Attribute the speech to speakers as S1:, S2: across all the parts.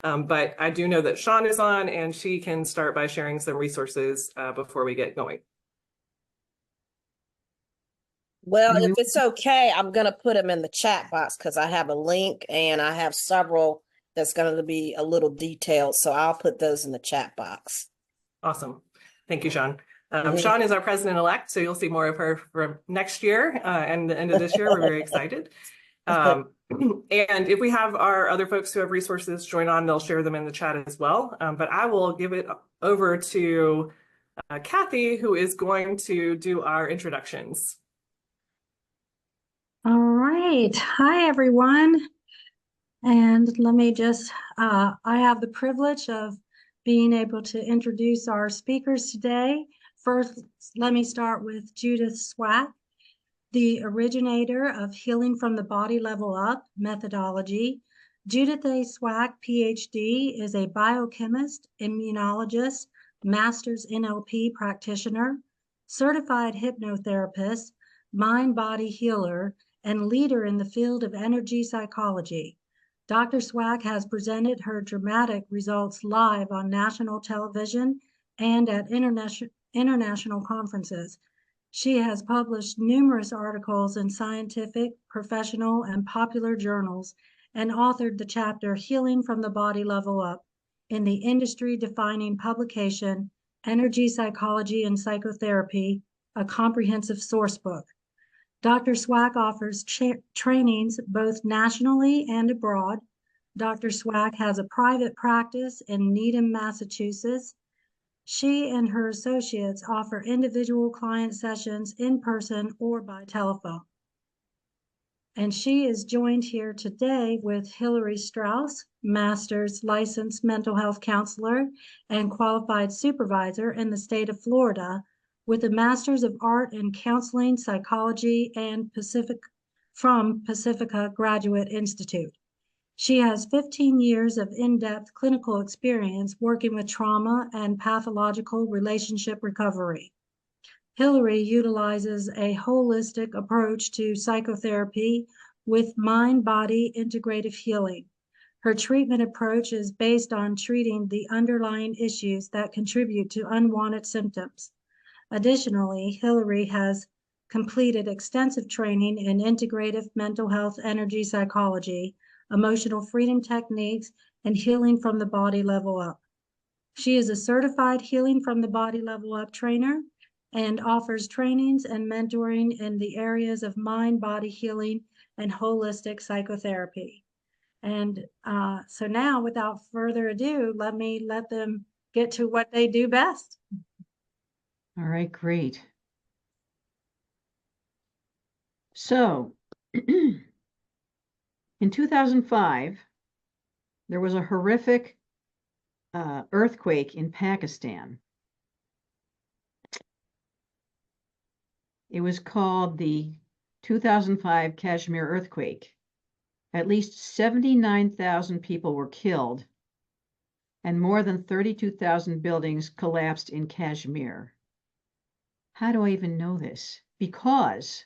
S1: But I do know that Sean is on, and she can start by sharing some resources before we get going.
S2: Well, if it's okay, I'm going to put them in the chat box because I have a link and I have several that's going to be a little detailed. So I'll put those in the chat box.
S1: Awesome. Thank you, Sean. Sean is our president-elect, so you'll see more of her for next year and the end of this year. We're very excited. And if we have our other folks who have resources join on, they'll share them in the chat as well. But I will give it over to Kathy, who is going to do our introductions.
S3: All right. Hi, everyone. And let me just, I have the privilege of being able to introduce our speakers today. First, let me start with Judith Swack, the originator of Healing from the Body Level Up methodology. Judith A. Swack, Ph.D., is a biochemist, immunologist, master's NLP practitioner, certified hypnotherapist, mind-body healer, and leader in the field of energy psychology. Dr. Swack has presented her dramatic results live on national television and at international conferences. She has published numerous articles in scientific, professional, and popular journals and authored the chapter Healing from the Body Level Up in the industry-defining publication Energy Psychology and Psychotherapy, a comprehensive source book. Dr. Swack offers trainings both nationally and abroad. Dr. Swack has a private practice in Needham, Massachusetts. She and her associates offer individual client sessions in person or by telephone. And she is joined here today with Hillary Strauss, Master's Licensed Mental Health Counselor and Qualified Supervisor in the state of Florida, with a Master's of Art in Counseling, Psychology, and from Pacifica Graduate Institute. She has 15 years of in-depth clinical experience working with trauma and pathological relationship recovery. Hillary utilizes a holistic approach to psychotherapy with mind-body integrative healing. Her treatment approach is based on treating the underlying issues that contribute to unwanted symptoms. Additionally, Hillary has completed extensive training in integrative mental health energy psychology, emotional freedom techniques, and healing from the body level up. She is a certified healing from the body level up trainer and offers trainings and mentoring in the areas of mind-body healing and holistic psychotherapy. And so now, without further ado, let them get to what they do best.
S4: All right, great. So, in 2005, there was a horrific earthquake in Pakistan. It was called the 2005 Kashmir earthquake. At least 79,000 people were killed, and more than 32,000 buildings collapsed in Kashmir. How do I even know this? Because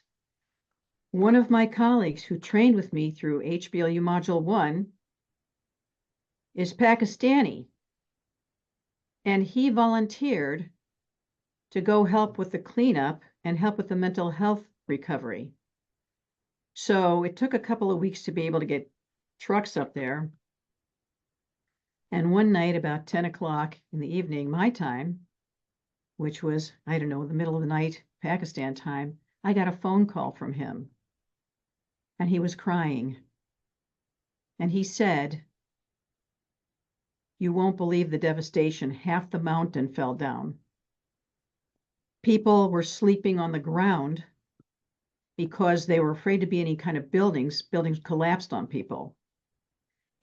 S4: one of my colleagues who trained with me through HBLU Module 1 is Pakistani, and he volunteered to go help with the cleanup and help with the mental health recovery. So it took a couple of weeks to be able to get trucks up there. And one night, about 10 o'clock in the evening, my time, which was, I don't know, the middle of the night, Pakistan time, I got a phone call from him. And he was crying. And he said, "You won't believe the devastation. Half the mountain fell down. People were sleeping on the ground because they were afraid to be any kind of buildings. Buildings collapsed on people.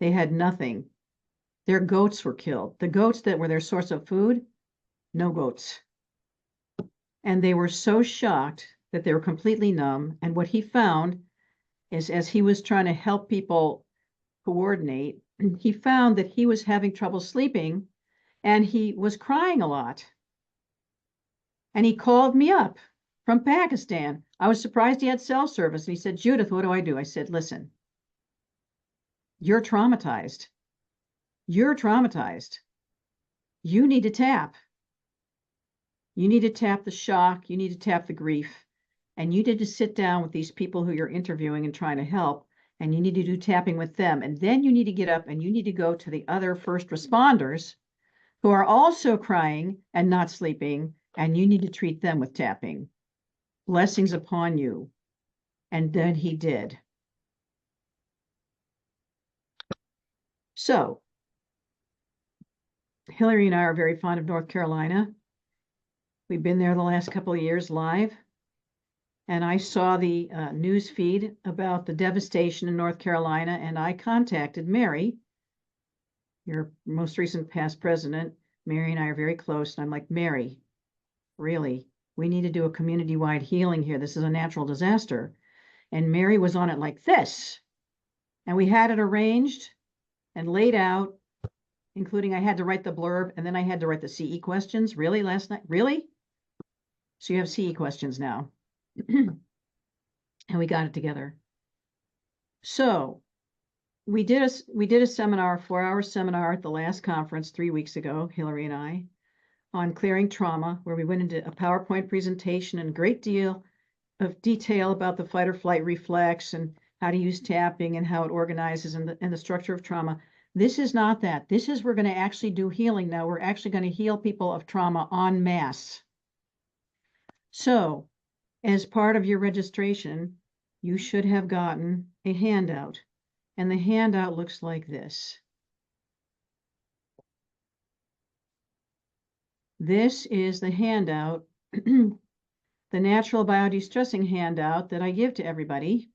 S4: They had nothing. Their goats were killed. The goats that were their source of food, no goats. And they were so shocked that they were completely numb. And what he found is, as he was trying to help people coordinate, he found that he was having trouble sleeping and he was crying a lot. And he called me up from Pakistan. I was surprised he had cell service. And he said, "Judith, what do I do?" I said, "Listen, you're traumatized. You're traumatized. You need to tap. You need to tap the shock. You need to tap the grief. And you need to sit down with these people who you're interviewing and trying to help. And you need to do tapping with them. And then you need to get up and you need to go to the other first responders who are also crying and not sleeping. And you need to treat them with tapping. Blessings upon you. And then he did. So, Hillary and I are very fond of North Carolina. We've been there the last couple of years live. And I saw the news feed about the devastation in North Carolina, and I contacted Mary, your most recent past president. Mary and I are very close, and I'm like, Mary, really, we need to do a community-wide healing here. This is a natural disaster. And Mary was on it like this. And we had it arranged and laid out, including I had to write the blurb, and then I had to write the CE questions. Really, last night? Really? So you have CE questions now. And we got it together. So we did a seminar, 4-hour seminar at the last conference 3 weeks ago, Hillary and I, on clearing trauma, where we went into a PowerPoint presentation and a great deal of detail about the fight or flight reflex and how to use tapping and how it organizes and the structure of trauma. This is not that. This is, we're going to actually do healing now. We're actually going to heal people of trauma en masse. So, as part of your registration, you should have gotten a handout. And the handout looks like this. This is the handout, the Natural Bio-Destressing handout that I give to everybody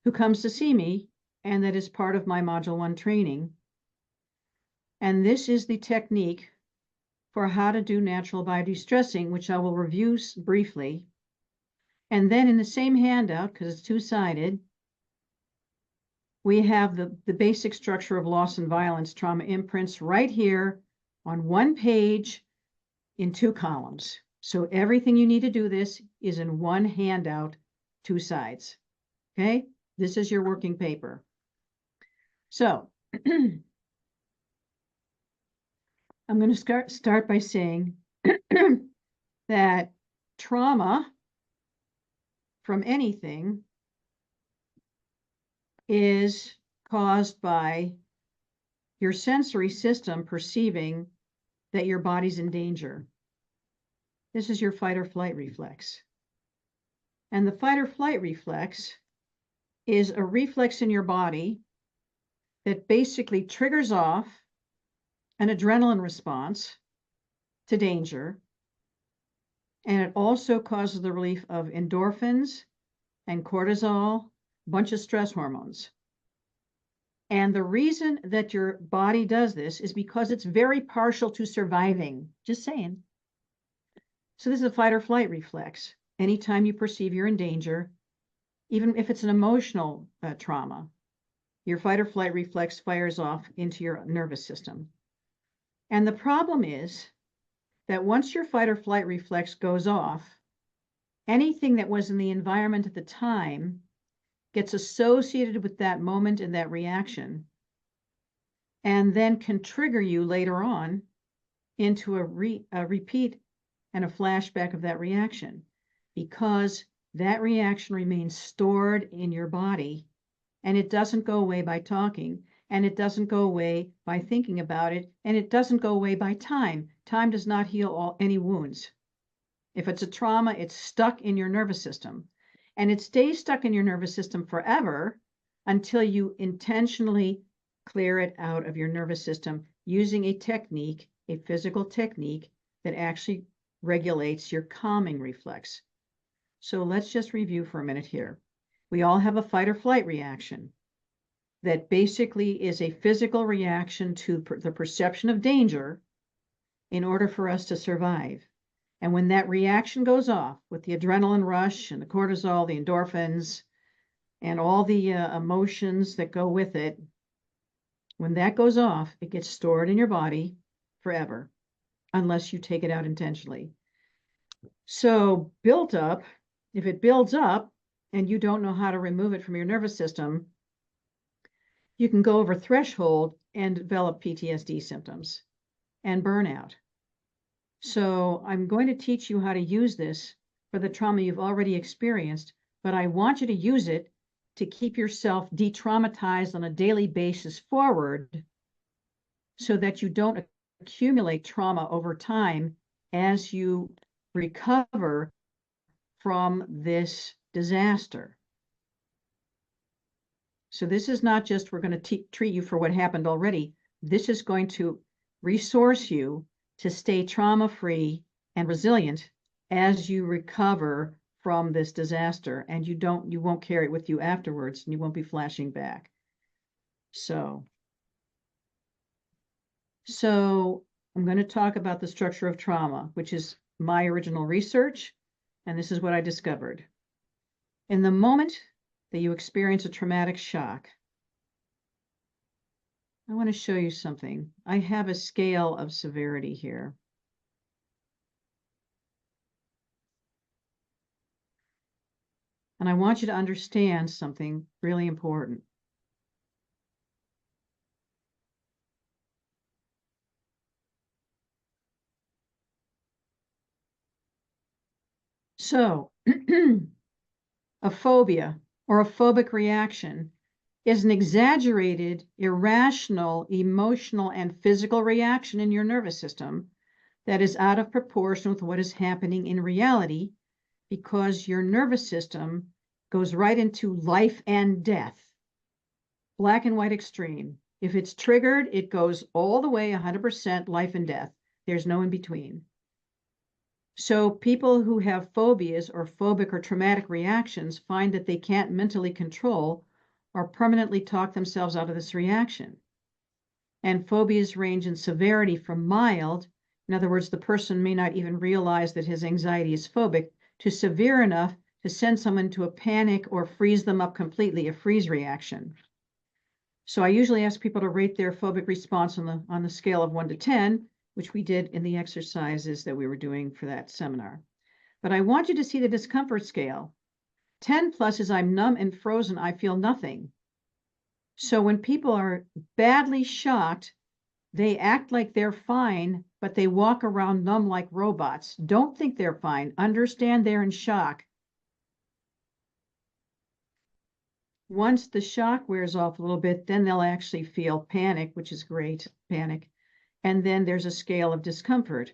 S4: who comes to see me, and that is part of my Module 1 training. And this is the technique for how to do natural bio-destressing, which I will review briefly. And then in the same handout, because it's two-sided, we have the basic structure of loss and violence trauma imprints right here on one page in 2 columns. So everything you need to do this is in one handout, 2 sides. Okay? This is your working paper. So I'm going to start by saying that trauma from anything is caused by your sensory system perceiving that your body's in danger. This is your fight or flight reflex. And the fight or flight reflex is a reflex in your body that basically triggers off an adrenaline response to danger. And it also causes the relief of endorphins and cortisol, a bunch of stress hormones. And the reason that your body does this is because it's very partial to surviving. Just saying. So this is a fight or flight reflex. Anytime you perceive you're in danger, even if it's an emotional trauma, your fight or flight reflex fires off into your nervous system. And the problem is that once your fight or flight reflex goes off, anything that was in the environment at the time gets associated with that moment and that reaction, and then can trigger you later on into a repeat and a flashback of that reaction, because that reaction remains stored in your body, and it doesn't go away by talking, and it doesn't go away by thinking about it, and it doesn't go away by time. Time does not heal any wounds. If it's a trauma, it's stuck in your nervous system, and it stays stuck in your nervous system forever until you intentionally clear it out of your nervous system using a technique, a physical technique that actually regulates your calming reflex. So let's just review for a minute here. We all have a fight or flight reaction that basically is a physical reaction to the perception of danger in order for us to survive. And when that reaction goes off with the adrenaline rush and the cortisol, the endorphins, and all the emotions that go with it, when that goes off, it gets stored in your body forever, unless you take it out intentionally. So built up, if it builds up and you don't know how to remove it from your nervous system, you can go over threshold and develop PTSD symptoms and burnout. So I'm going to teach you how to use this for the trauma you've already experienced, but I want you to use it to keep yourself de-traumatized on a daily basis forward so that you don't accumulate trauma over time as you recover from this disaster. So this is not just we're going to treat you for what happened already. This is going to resource you to stay trauma-free and resilient as you recover from this disaster, and you won't carry it with you afterwards, and you won't be flashing back. So I'm going to talk about the structure of trauma, which is my original research, and this is what I discovered. In the moment that you experience a traumatic shock, I want to show you something. I have a scale of severity here. And I want you to understand something really important. So, a phobia or a phobic reaction is an exaggerated, irrational, emotional, and physical reaction in your nervous system that is out of proportion with what is happening in reality, because your nervous system goes right into life and death, black and white extreme. If it's triggered, it goes all the way 100% life and death. There's no in between. So people who have phobias or phobic or traumatic reactions find that they can't mentally control or permanently talk themselves out of this reaction. And phobias range in severity from mild, in other words, the person may not even realize that his anxiety is phobic, to severe enough to send someone to a panic or freeze them up completely, a freeze reaction. So I usually ask people to rate their phobic response on the scale of 1 to 10, which we did in the exercises that we were doing for that seminar. But I want you to see the discomfort scale. 10 plus is I'm numb and frozen, I feel nothing. So when people are badly shocked, they act like they're fine, but they walk around numb like robots. Don't think they're fine. Understand they're in shock. Once the shock wears off a little bit, then they'll actually feel panic, which is great, panic. And then there's a scale of discomfort.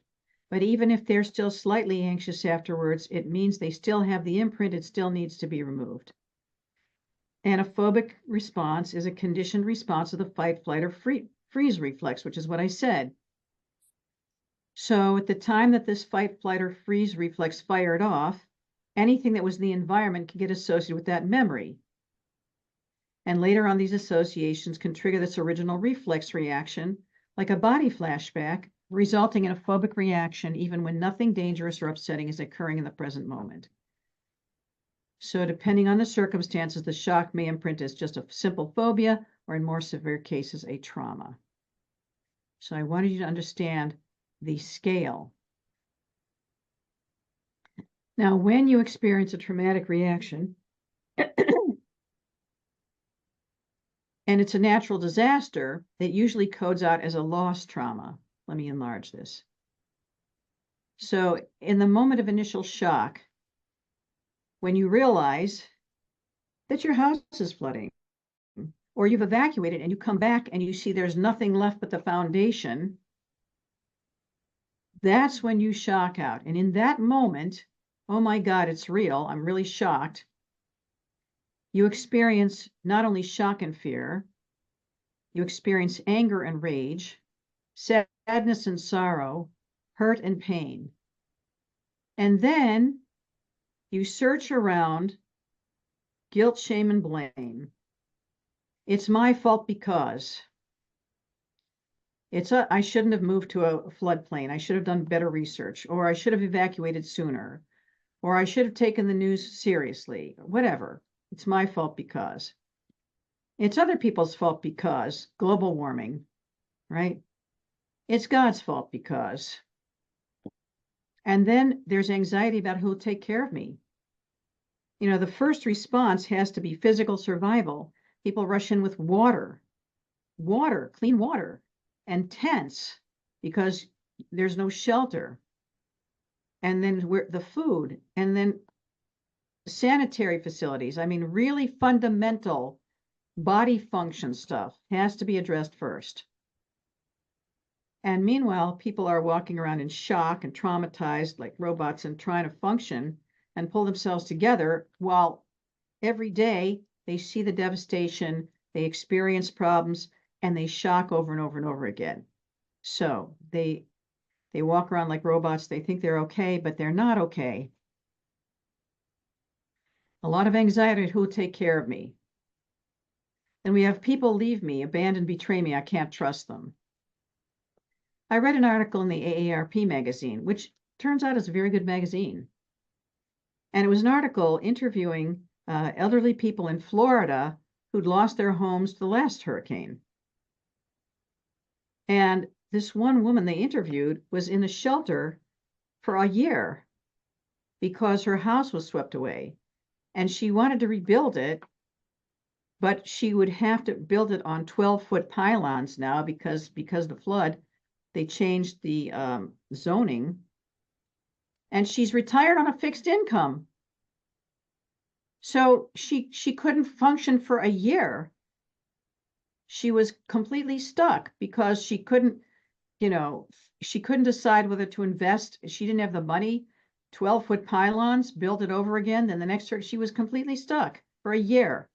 S4: But even if they're still slightly anxious afterwards, it means they still have the imprint. It still needs to be removed. And a phobic response is a conditioned response of the fight, flight, or freeze reflex, which is what I said. So at the time that this fight, flight, or freeze reflex fired off, anything that was in the environment can get associated with that memory. And later on, these associations can trigger this original reflex reaction, like a body flashback, resulting in a phobic reaction even when nothing dangerous or upsetting is occurring in the present moment. So depending on the circumstances, the shock may imprint as just a simple phobia, or in more severe cases, a trauma. So I wanted you to understand the scale. Now, when you experience a traumatic reaction, and it's a natural disaster, it usually codes out as a loss trauma. Let me enlarge this. So in the moment of initial shock, when you realize that your house is flooding, or you've evacuated and you come back and you see there's nothing left but the foundation, that's when you shock out. And in that moment, oh my God, it's real, I'm really shocked. You experience not only shock and fear, you experience anger and rage, sadness and sorrow, hurt and pain. And then you search around guilt, shame, and blame. It's my fault because. I shouldn't have moved to a floodplain. I should have done better research, or I should have evacuated sooner, or I should have taken the news seriously, whatever. It's my fault because. It's other people's fault because global warming, right? It's God's fault because. And then there's anxiety about who will take care of me. You know, the first response has to be physical survival. People rush in with water. water, clean water, and tents because there's no shelter. And then the food, and then sanitary facilities. I mean, really fundamental body function stuff has to be addressed first. And meanwhile, people are walking around in shock and traumatized like robots and trying to function and pull themselves together while every day they see the devastation, they experience problems, and they shock over and over and over again. So they walk around like robots. They think they're okay, but they're not okay. A lot of anxiety, who will take care of me? Then we have people leave me, abandon, betray me. I can't trust them. I read an article in the AARP magazine, which turns out is a very good magazine. And it was an article interviewing elderly people in Florida who'd lost their homes to the last hurricane. And this one woman they interviewed was in a shelter for a year because her house was swept away. And she wanted to rebuild it, but she would have to build it on 12-foot pylons now because of the flood. They changed the zoning. And she's retired on a fixed income. So she couldn't function for a year. She was completely stuck because she couldn't, she couldn't decide whether to invest. She didn't have the money. 12-foot pylons, build it over again. Then the next year, she was completely stuck for a year.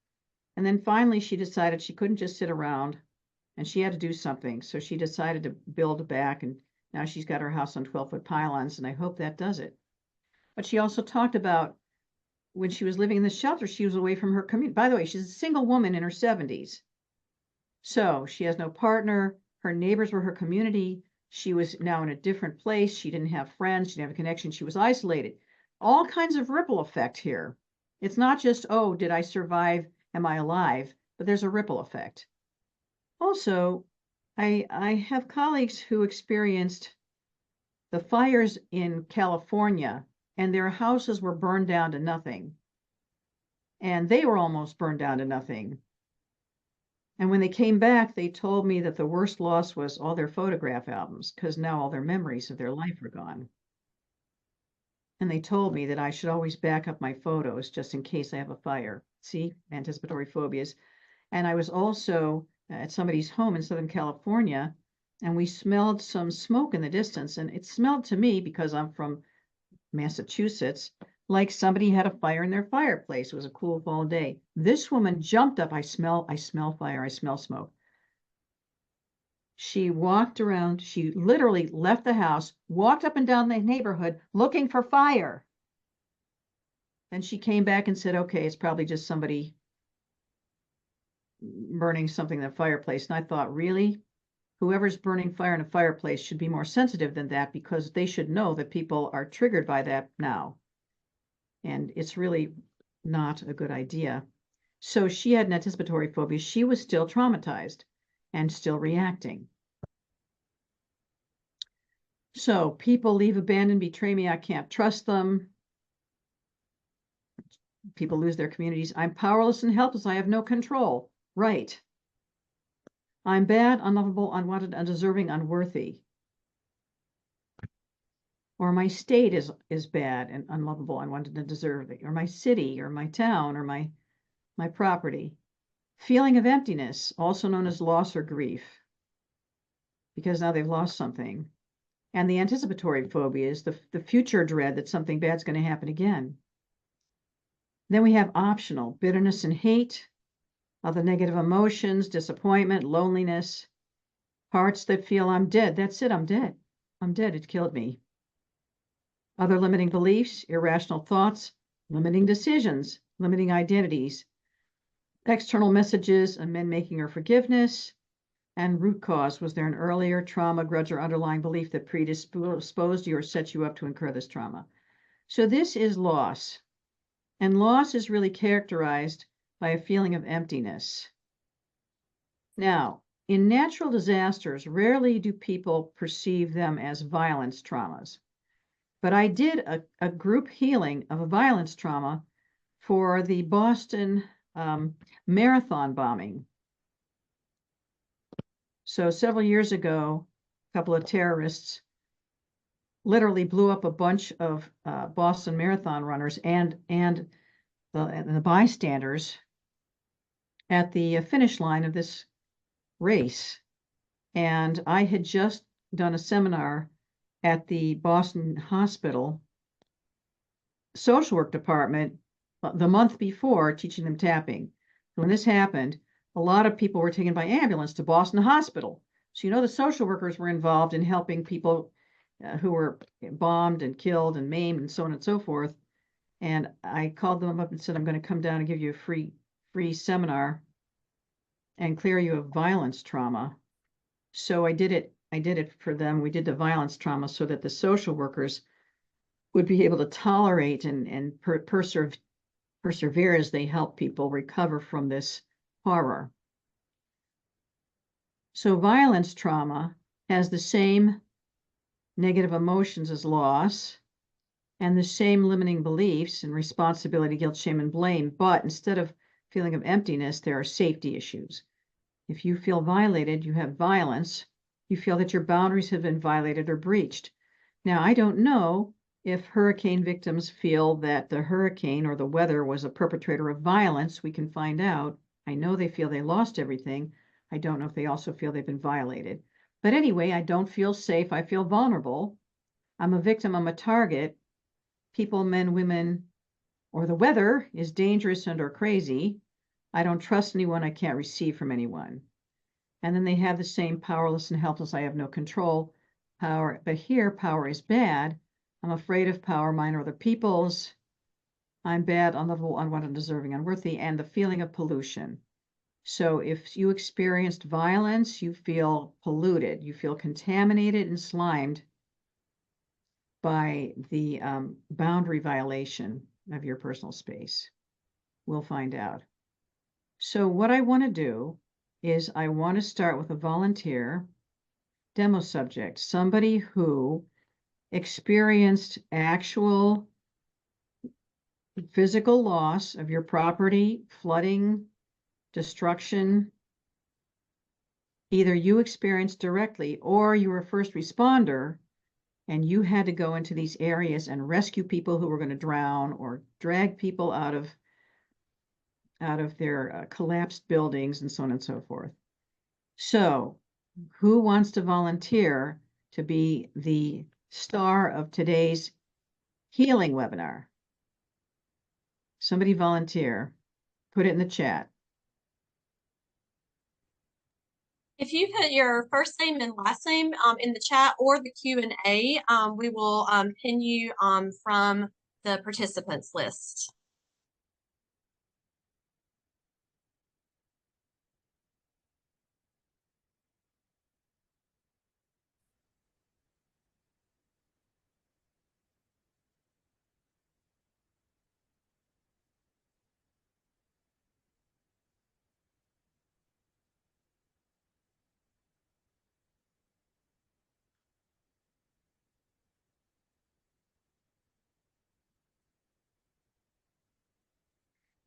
S4: And then finally, she decided she couldn't just sit around and she had to do something. So she decided to build back. And now she's got her house on 12-foot pylons. And I hope that does it. But she also talked about when she was living in the shelter, she was away from her community. By the way, she's a single woman in her 70s. So she has no partner. Her neighbors were her community. She was now in a different place. She didn't have friends. She didn't have a connection. She was isolated. All kinds of ripple effect here. It's not just, oh, did I survive? Am I alive? But there's a ripple effect. Also, I have colleagues who experienced the fires in California, and their houses were burned down to nothing. And they were almost burned down to nothing. And when they came back, they told me that the worst loss was all their photograph albums, because now all their memories of their life are gone. And they told me that I should always back up my photos just in case I have a fire. See, anticipatory phobias. And I was also at somebody's home in Southern California, and we smelled some smoke in the distance. And it smelled to me, because I'm from Massachusetts, like somebody had a fire in their fireplace. It was a cool fall day. This woman jumped up. I smell fire. I smell smoke. She walked around. She literally left the house, walked up and down the neighborhood looking for fire. Then she came back and said, okay, it's probably just somebody burning something in the fireplace. And I thought, really? Whoever's burning fire in a fireplace should be more sensitive than that, because they should know that people are triggered by that now. And it's really not a good idea. So she had an anticipatory phobia. She was still traumatized and still reacting. So people leave, abandon, betray me. I can't trust them. People lose their communities. I'm powerless and helpless. I have no control. Right. I'm bad, unlovable, unwanted, undeserving, unworthy. Or my state is bad and unlovable, unwanted, and undeserving. Or my city, or my town, or my property. Feeling of emptiness, also known as loss or grief, because now they've lost something. And the anticipatory phobia is the future dread that something bad's going to happen again. Then we have optional, bitterness and hate, other negative emotions, disappointment, loneliness, parts that feel I'm dead. That's it, I'm dead. I'm dead, it killed me. Other limiting beliefs, irrational thoughts, limiting decisions, limiting identities, external messages, amend, making, or forgiveness, and root cause. Was there an earlier trauma, grudge, or underlying belief that predisposed you or set you up to incur this trauma? So this is loss. And loss is really characterized by a feeling of emptiness. Now, in natural disasters, rarely do people perceive them as violence traumas. But I did a group healing of a violence trauma for the Boston marathon bombing. So several years ago, a couple of terrorists literally blew up a bunch of Boston Marathon runners and the bystanders at the finish line of this race. And I had just done a seminar at the Boston Hospital social work department the month before, teaching them tapping. When this happened, a lot of people were taken by ambulance to Boston Hospital. So, the social workers were involved in helping people who were bombed and killed and maimed and so on and so forth. And I called them up and said, I'm going to come down and give you a free seminar and clear you of violence trauma. So I did it for them. We did the violence trauma so that the social workers would be able to tolerate and persevere as they help people recover from this horror. So violence trauma has the same negative emotions as loss and the same limiting beliefs and responsibility, guilt, shame, and blame. But instead of feeling of emptiness, there are safety issues. If you feel violated, you have violence. You feel that your boundaries have been violated or breached. Now, I don't know if hurricane victims feel that the hurricane or the weather was a perpetrator of violence. We can find out. I know they feel they lost everything. I don't know if they also feel they've been violated. But anyway, I don't feel safe. I feel vulnerable. I'm a victim. I'm a target. People, men, women, or the weather is dangerous and or crazy. I don't trust anyone. I can't receive from anyone. And then they have the same powerless and helpless. I have no control power. But here, power is bad. I'm afraid of power, mine or other people's. I'm bad, unlovable, unwanted, undeserving, unworthy, and the feeling of pollution. So if you experienced violence, you feel polluted, you feel contaminated and slimed by the boundary violation of your personal space. We'll find out. So what I want to do is I want to start with a volunteer demo subject, somebody who experienced actual physical loss of your property, flooding, destruction. Either you experienced directly or you were a first responder and you had to go into these areas and rescue people who were going to drown or drag people out of their collapsed buildings and so on and so forth. So who wants to volunteer to be the star of today's healing webinar? Somebody volunteer. Put it in the chat.
S5: If you put your first name and last name in the chat or the Q&A, we will pin you from the participants list.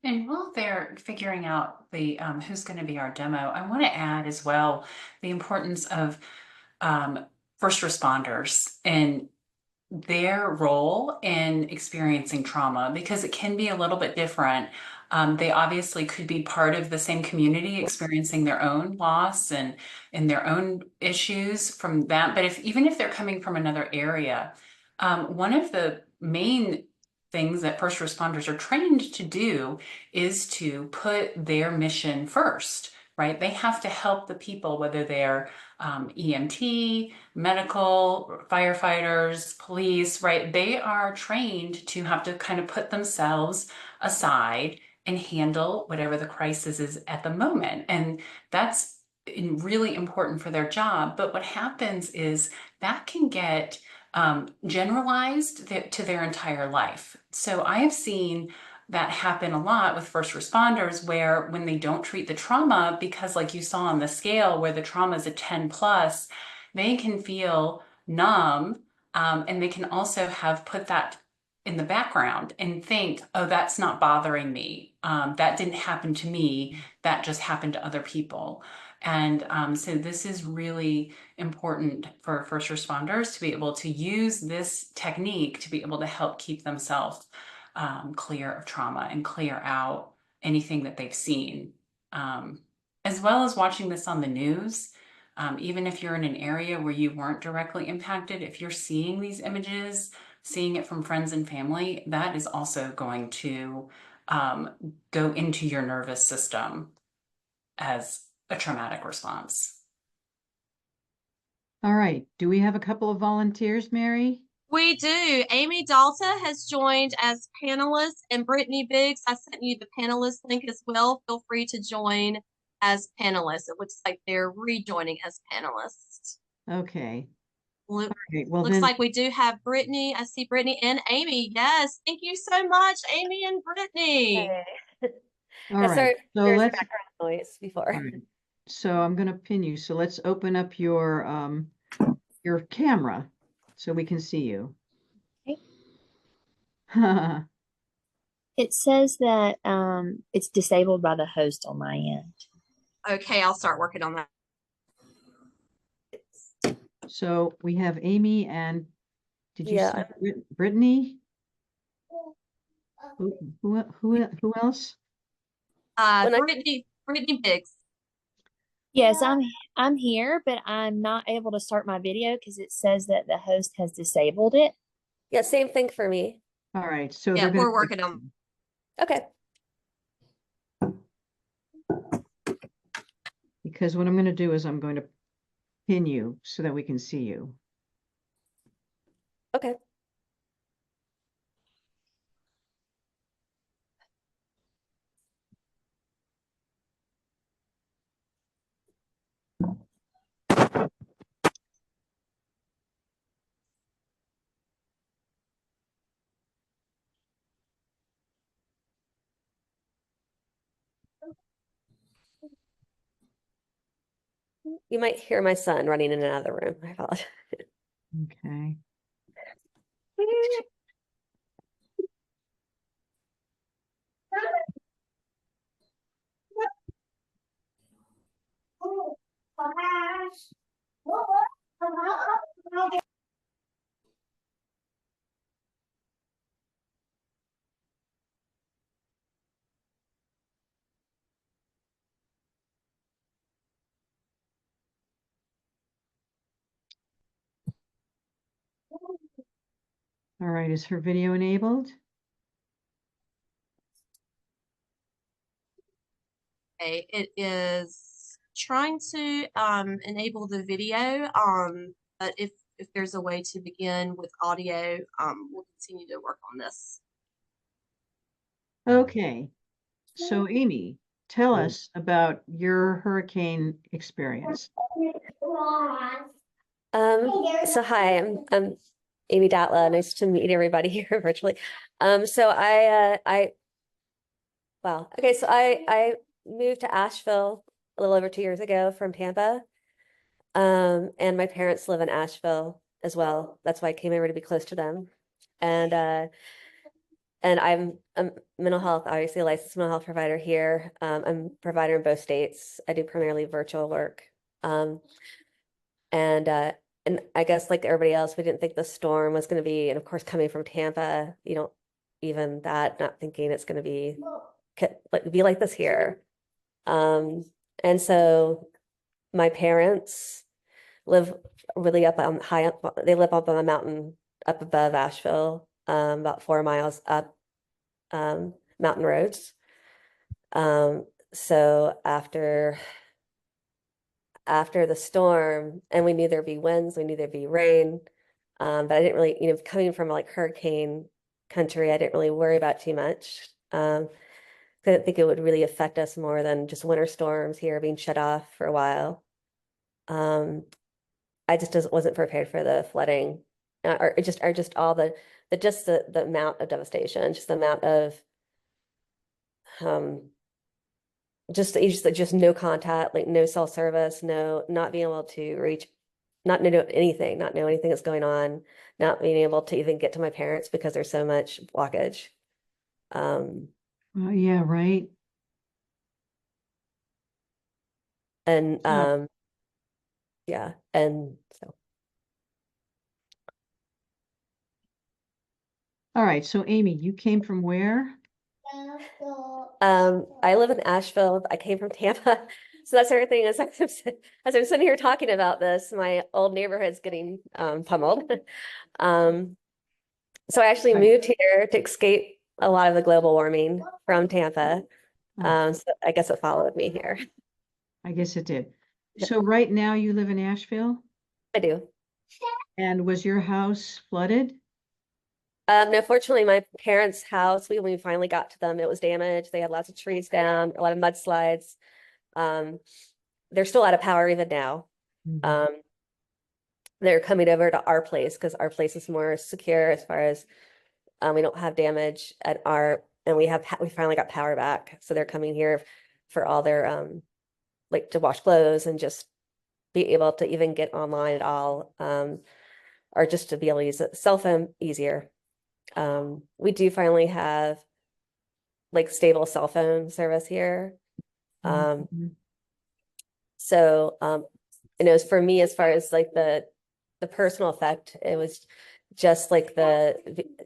S6: And while they're figuring out the who's going to be our demo, I want to add as well the importance of first responders and their role in experiencing trauma, because it can be a little bit different. They obviously could be part of the same community experiencing their own loss and their own issues from that. But even if they're coming from another area, one of the main things that first responders are trained to do is to put their mission first, right? They have to help the people, whether they're EMT, medical, firefighters, police, right? They are trained to have to kind of put themselves aside and handle whatever the crisis is at the moment. And that's really important for their job. But what happens is that can get generalized to their entire life. So I have seen that happen a lot with first responders, where when they don't treat the trauma, because like you saw on the scale where the trauma is a 10 plus, they can feel numb, and they can also have put that in the background and think, oh, that's not bothering me. That didn't happen to me. That just happened to other people. And so this is really important for first responders to be able to use this technique to be able to help keep themselves clear of trauma and clear out anything that they've seen, as well as watching this on the news. Even if you're in an area where you weren't directly impacted, if you're seeing these images, seeing it from friends and family, that is also going to go into your nervous system as a traumatic response.
S4: All right. Do we have a couple of volunteers, Mary?
S5: We do. Amy Dalta has joined as panelist, and Brittany Biggs, I sent you the panelist link as well. Feel free to join as panelists. It looks like they're rejoining as panelists.
S4: Okay.
S5: Look,
S4: Okay. Well,
S5: looks
S4: then,
S5: like we do have Brittany. I see Brittany and Amy. Yes, thank you so much, Amy and Brittany.
S4: all right. So
S7: there's
S4: let's,
S7: background noise before.
S4: all right. So I'm going to pin you. So let's open up your camera so we can see you.
S7: Okay. It says that it's disabled by the host on my end.
S5: Okay, I'll start working on that.
S4: So we have Amy and did you
S7: Yeah.
S4: say Brittany? Who else?
S5: Brittany Biggs.
S7: Yes, I'm here, but I'm not able to start my video because it says that the host has disabled it.
S8: Yeah, same thing for me.
S4: All right. So
S5: Yeah,
S4: they're going
S5: we're working on.
S8: Okay.
S4: because what I'm going to do is I'm going to pin you so that we can see you.
S8: Okay. You might hear my son running in and out of the room. I apologize.
S4: Okay. All right. Is her video enabled?
S5: Okay, it is trying to enable the video, but if there's a way to begin with audio, we'll continue to work on this.
S4: Okay. So Amy, tell us about your hurricane experience.
S8: So hi, I'm Amy Datla. Nice to meet everybody here virtually. So I moved to Asheville a little over 2 years ago from Tampa. And my parents live in Asheville as well. That's why I came over to be close to them. And I'm mental health, obviously a licensed mental health provider here. I'm a provider in both states. I do primarily virtual work. And I guess like everybody else, we didn't think the storm was going to be, and of course, coming from Tampa, you don't even that, not thinking it's going to be like this here. And so my parents live really up on they live up on a mountain up above Asheville, about 4 miles up mountain roads. So after the storm, and we knew there'd be winds, we knew there'd be rain, but I didn't really, coming from like hurricane country, I didn't really worry about too much. I didn't think it would really affect us more than just winter storms here being shut off for a while. I just wasn't prepared for the flooding, or just all the amount of devastation, just the amount of just no contact, like no cell service, not being able to reach, not know anything that's going on, not being able to even get to my parents because there's so much blockage.
S4: Oh, yeah, right.
S8: And
S4: Oh.
S8: yeah, and so
S4: All right, so Amy, you came from where?
S8: I live in Asheville. I came from Tampa. So that's everything. As I'm sitting here talking about this, my old neighborhood's getting pummeled. So I actually
S4: Right.
S8: moved here to escape a lot of the global warming from Tampa.
S4: Oh,
S8: So I guess it followed me here.
S4: I guess it did.
S8: Yeah.
S4: So right now you live in Asheville,
S8: I do.
S4: and was your house flooded?
S8: No, fortunately, my parents' house, when we finally got to them, it was damaged. They had lots of trees down, a lot of mudslides. Um, they're still out of power even now.
S4: Mhm.
S8: They're coming over to our place because our place is more secure as far as we don't have damage at our, and we finally got power back. So they're coming here for all their like to wash clothes and just be able to even get online at all, or just to be able to use a cell phone easier. We do finally have like stable cell phone service here.
S4: Mhm.
S8: So it was for me as far as like the personal effect, it was just like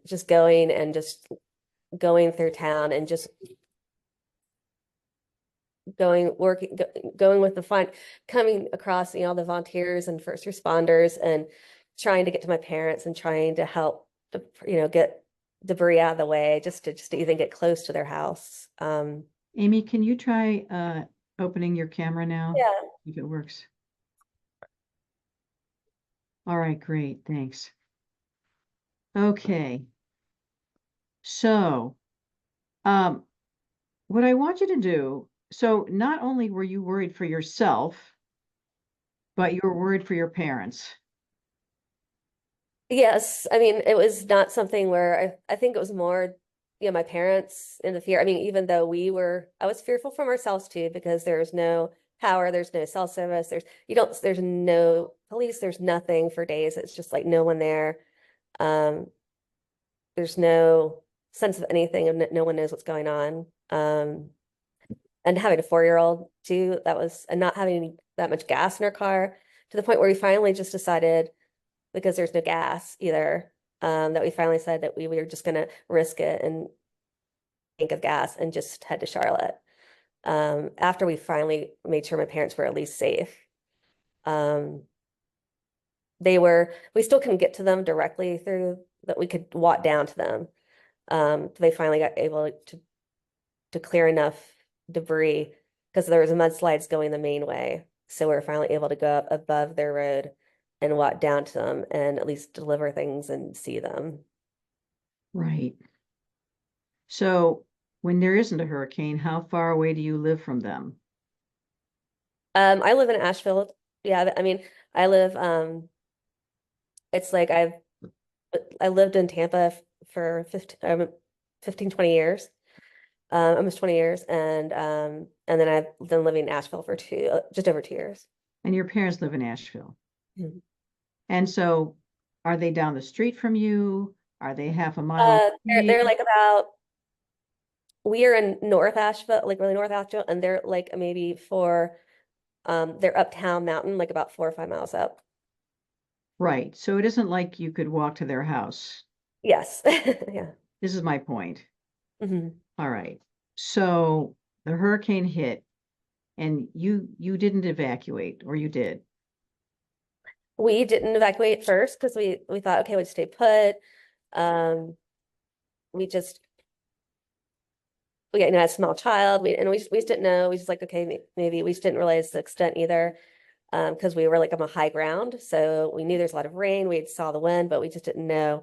S8: just going and just going through town and just going with the fun, coming across, the volunteers and first responders and trying to get to my parents and trying to help, get debris out of the way just to even get close to their house.
S4: Amy, can you try opening your camera now?
S8: Yeah.
S4: If it works. All right, great, thanks. Okay. So, what I want you to do, so not only were you worried for yourself, but you were worried for your parents.
S8: Yes, I mean, it was not something where I think it was more, my parents in the fear. I mean, even though I was fearful from ourselves too, because there's no power, there's no cell service, there's no police, there's nothing for days. It's just like no one there. Um, there's no sense of anything, and no one knows what's going on. And having a 4-year-old too, and not having that much gas in our car to the point where we finally just decided, because there's no gas either, that we finally said that we were just going to risk it and think of gas and just head to Charlotte. After we finally made sure my parents were at least safe. Um, we still couldn't get to them directly through that we could walk down to them. They finally got able to clear enough debris because there was mudslides going the main way. So we were finally able to go up above their road and walk down to them and at least deliver things and see them.
S4: Right. So when there isn't a hurricane, how far away do you live from them?
S8: I live in Asheville. Yeah, I mean, I live, it's like I lived in Tampa for 15, 20 years, almost 20 years. And then I've been living in Asheville for just over 2 years.
S4: And your parents live in Asheville.
S8: Mhm.
S4: And so are they down the street from you? Are they half a mile
S8: They're
S4: away?
S8: like we are in North Asheville, like really North Asheville, and they're like maybe they're uptown Mountain, like about 4 or 5 miles up.
S4: Right. So it isn't like you could walk to their house.
S8: Yes. Yeah.
S4: This is my point.
S8: Mhm.
S4: All right. So the hurricane hit and you didn't evacuate, or you did.
S8: We didn't evacuate first because we thought, okay, we'd stay put. Um, we just we had a small child. We just didn't know. We just like, okay, maybe we just didn't realize the extent either. Because we were like on a high ground, so we knew there's a lot of rain. We saw the wind, but we just didn't know.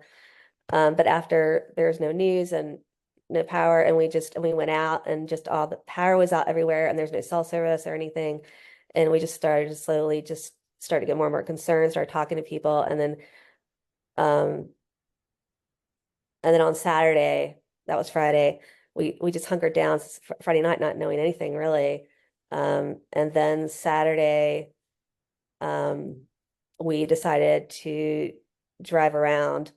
S8: But after there was no news and no power, and we went out, and just all the power was out everywhere, and there's no cell service or anything. And we just started to slowly just started to get more and more concerned, started talking to people, um, and then on Saturday, that was Friday, we just hunkered down Friday night, not knowing anything really. And then Saturday, we decided to drive around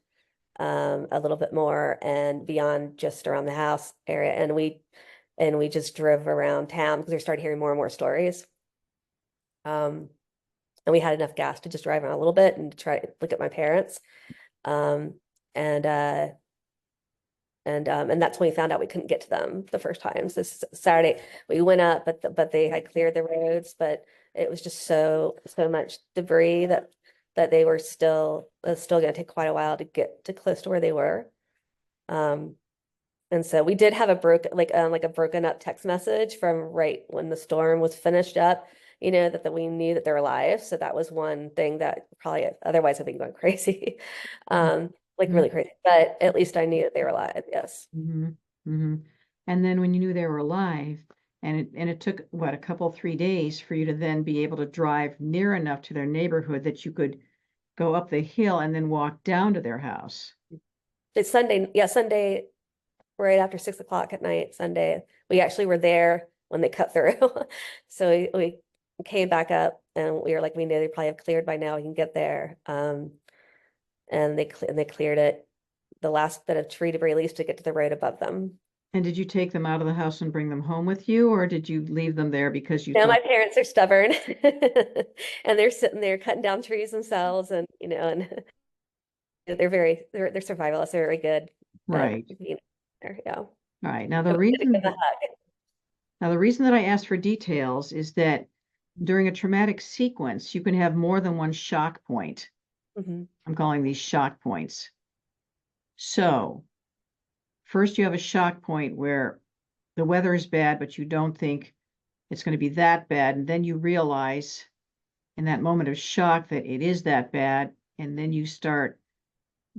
S8: a little bit more and beyond just around the house area. And we just drove around town because we started hearing more and more stories. And we had enough gas to just drive around a little bit and try to look at my parents. Um, and that's when we found out we couldn't get to them the first time. So this Saturday we went up, but they had cleared the roads, but it was just so much debris that they were still going to take quite a while to get to close to where they were. And so we did have a broken up text message from right when the storm was finished up, you know, that we knew that they're alive. So that was one thing that probably otherwise I've been going crazy. Really crazy, but at least I knew that they were alive. Yes.
S4: And then when you knew they were alive, and it took what, a couple, 3 days for you to then be able to drive near enough to their neighborhood that you could go up the hill and then walk down to their house.
S8: It's Sunday. Yeah, Sunday, right after 6 o'clock at night, Sunday. We actually were there when they cut through. So we came back up and we were like, we know they probably have cleared by now. We can get there. And they cleared it, the last bit of tree debris, at least to get to the road above them.
S4: And did you take them out of the house and bring them home with you, or did you leave them there because you
S8: No,
S4: thought...
S8: my parents are stubborn and they're sitting there cutting down trees themselves, and you know, and they're survivalists, they're very good.
S4: Right.
S8: Yeah.
S4: All right. Now the reason that I asked for details is that during a traumatic sequence, you can have more than one shock point. I'm calling these shock points. So first you have a shock point where the weather is bad, but you don't think it's going to be that bad. And then you realize in that moment of shock that it is that bad. And then you start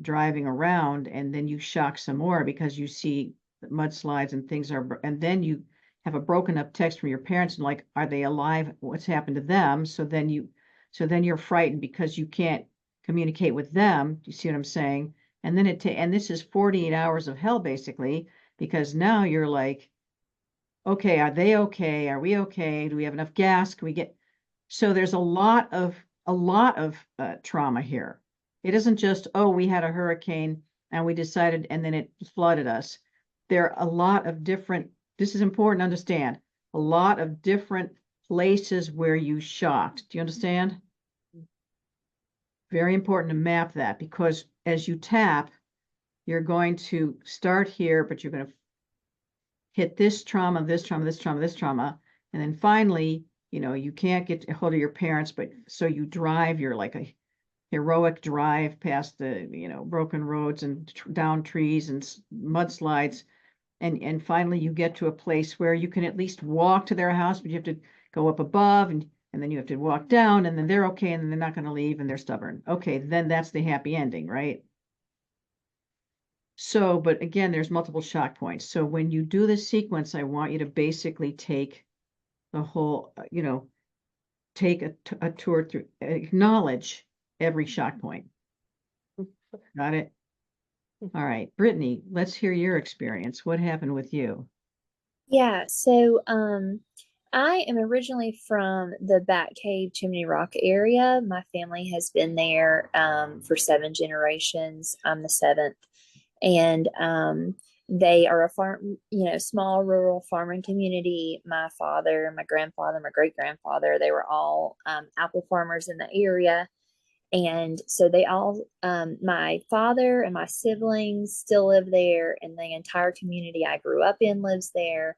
S4: driving around and then you shock some more because you see mudslides and things and then you have a broken up text from your parents and like, are they alive? What's happened to them? So then you're frightened because you can't communicate with them. Do you see what I'm saying? And then and this is 48 hours of hell basically, because now you're like, okay, are they okay? Are we okay? Do we have enough gas? Can we get... So there's a lot of trauma here. It isn't just, oh, we had a hurricane and we decided, and then it flooded us. There are a lot of different, this is important to understand, a lot of different places where you shocked. Do you understand? Very important to map that, because as you tap, you're going to start here, but you're going to hit this trauma, this trauma, this trauma, this trauma. And then finally, you know, you can't get a hold of your parents, but so you drive, you're like a heroic drive past the, you know, broken roads and down trees and mudslides. And finally you get to a place where you can at least walk to their house, but you have to go up above and then you have to walk down, and then they're okay, and then they're not going to leave and they're stubborn. Okay, then that's the happy ending, right? So, but again, there's multiple shock points. So when you do this sequence, I want you to basically take the whole, you know, take a tour through, acknowledge every shock point. Got it? All right, Brittany, let's hear your experience. What happened with you?
S7: Yeah, so I am originally from the Bat Cave Chimney Rock area. My family has been there for 7 generations. I'm the 7th. And they are a farm, you know, small rural farming community. My father, my grandfather, my great-grandfather, they were all apple farmers in the area. And so they all, my father and my siblings still live there, and the entire community I grew up in lives there.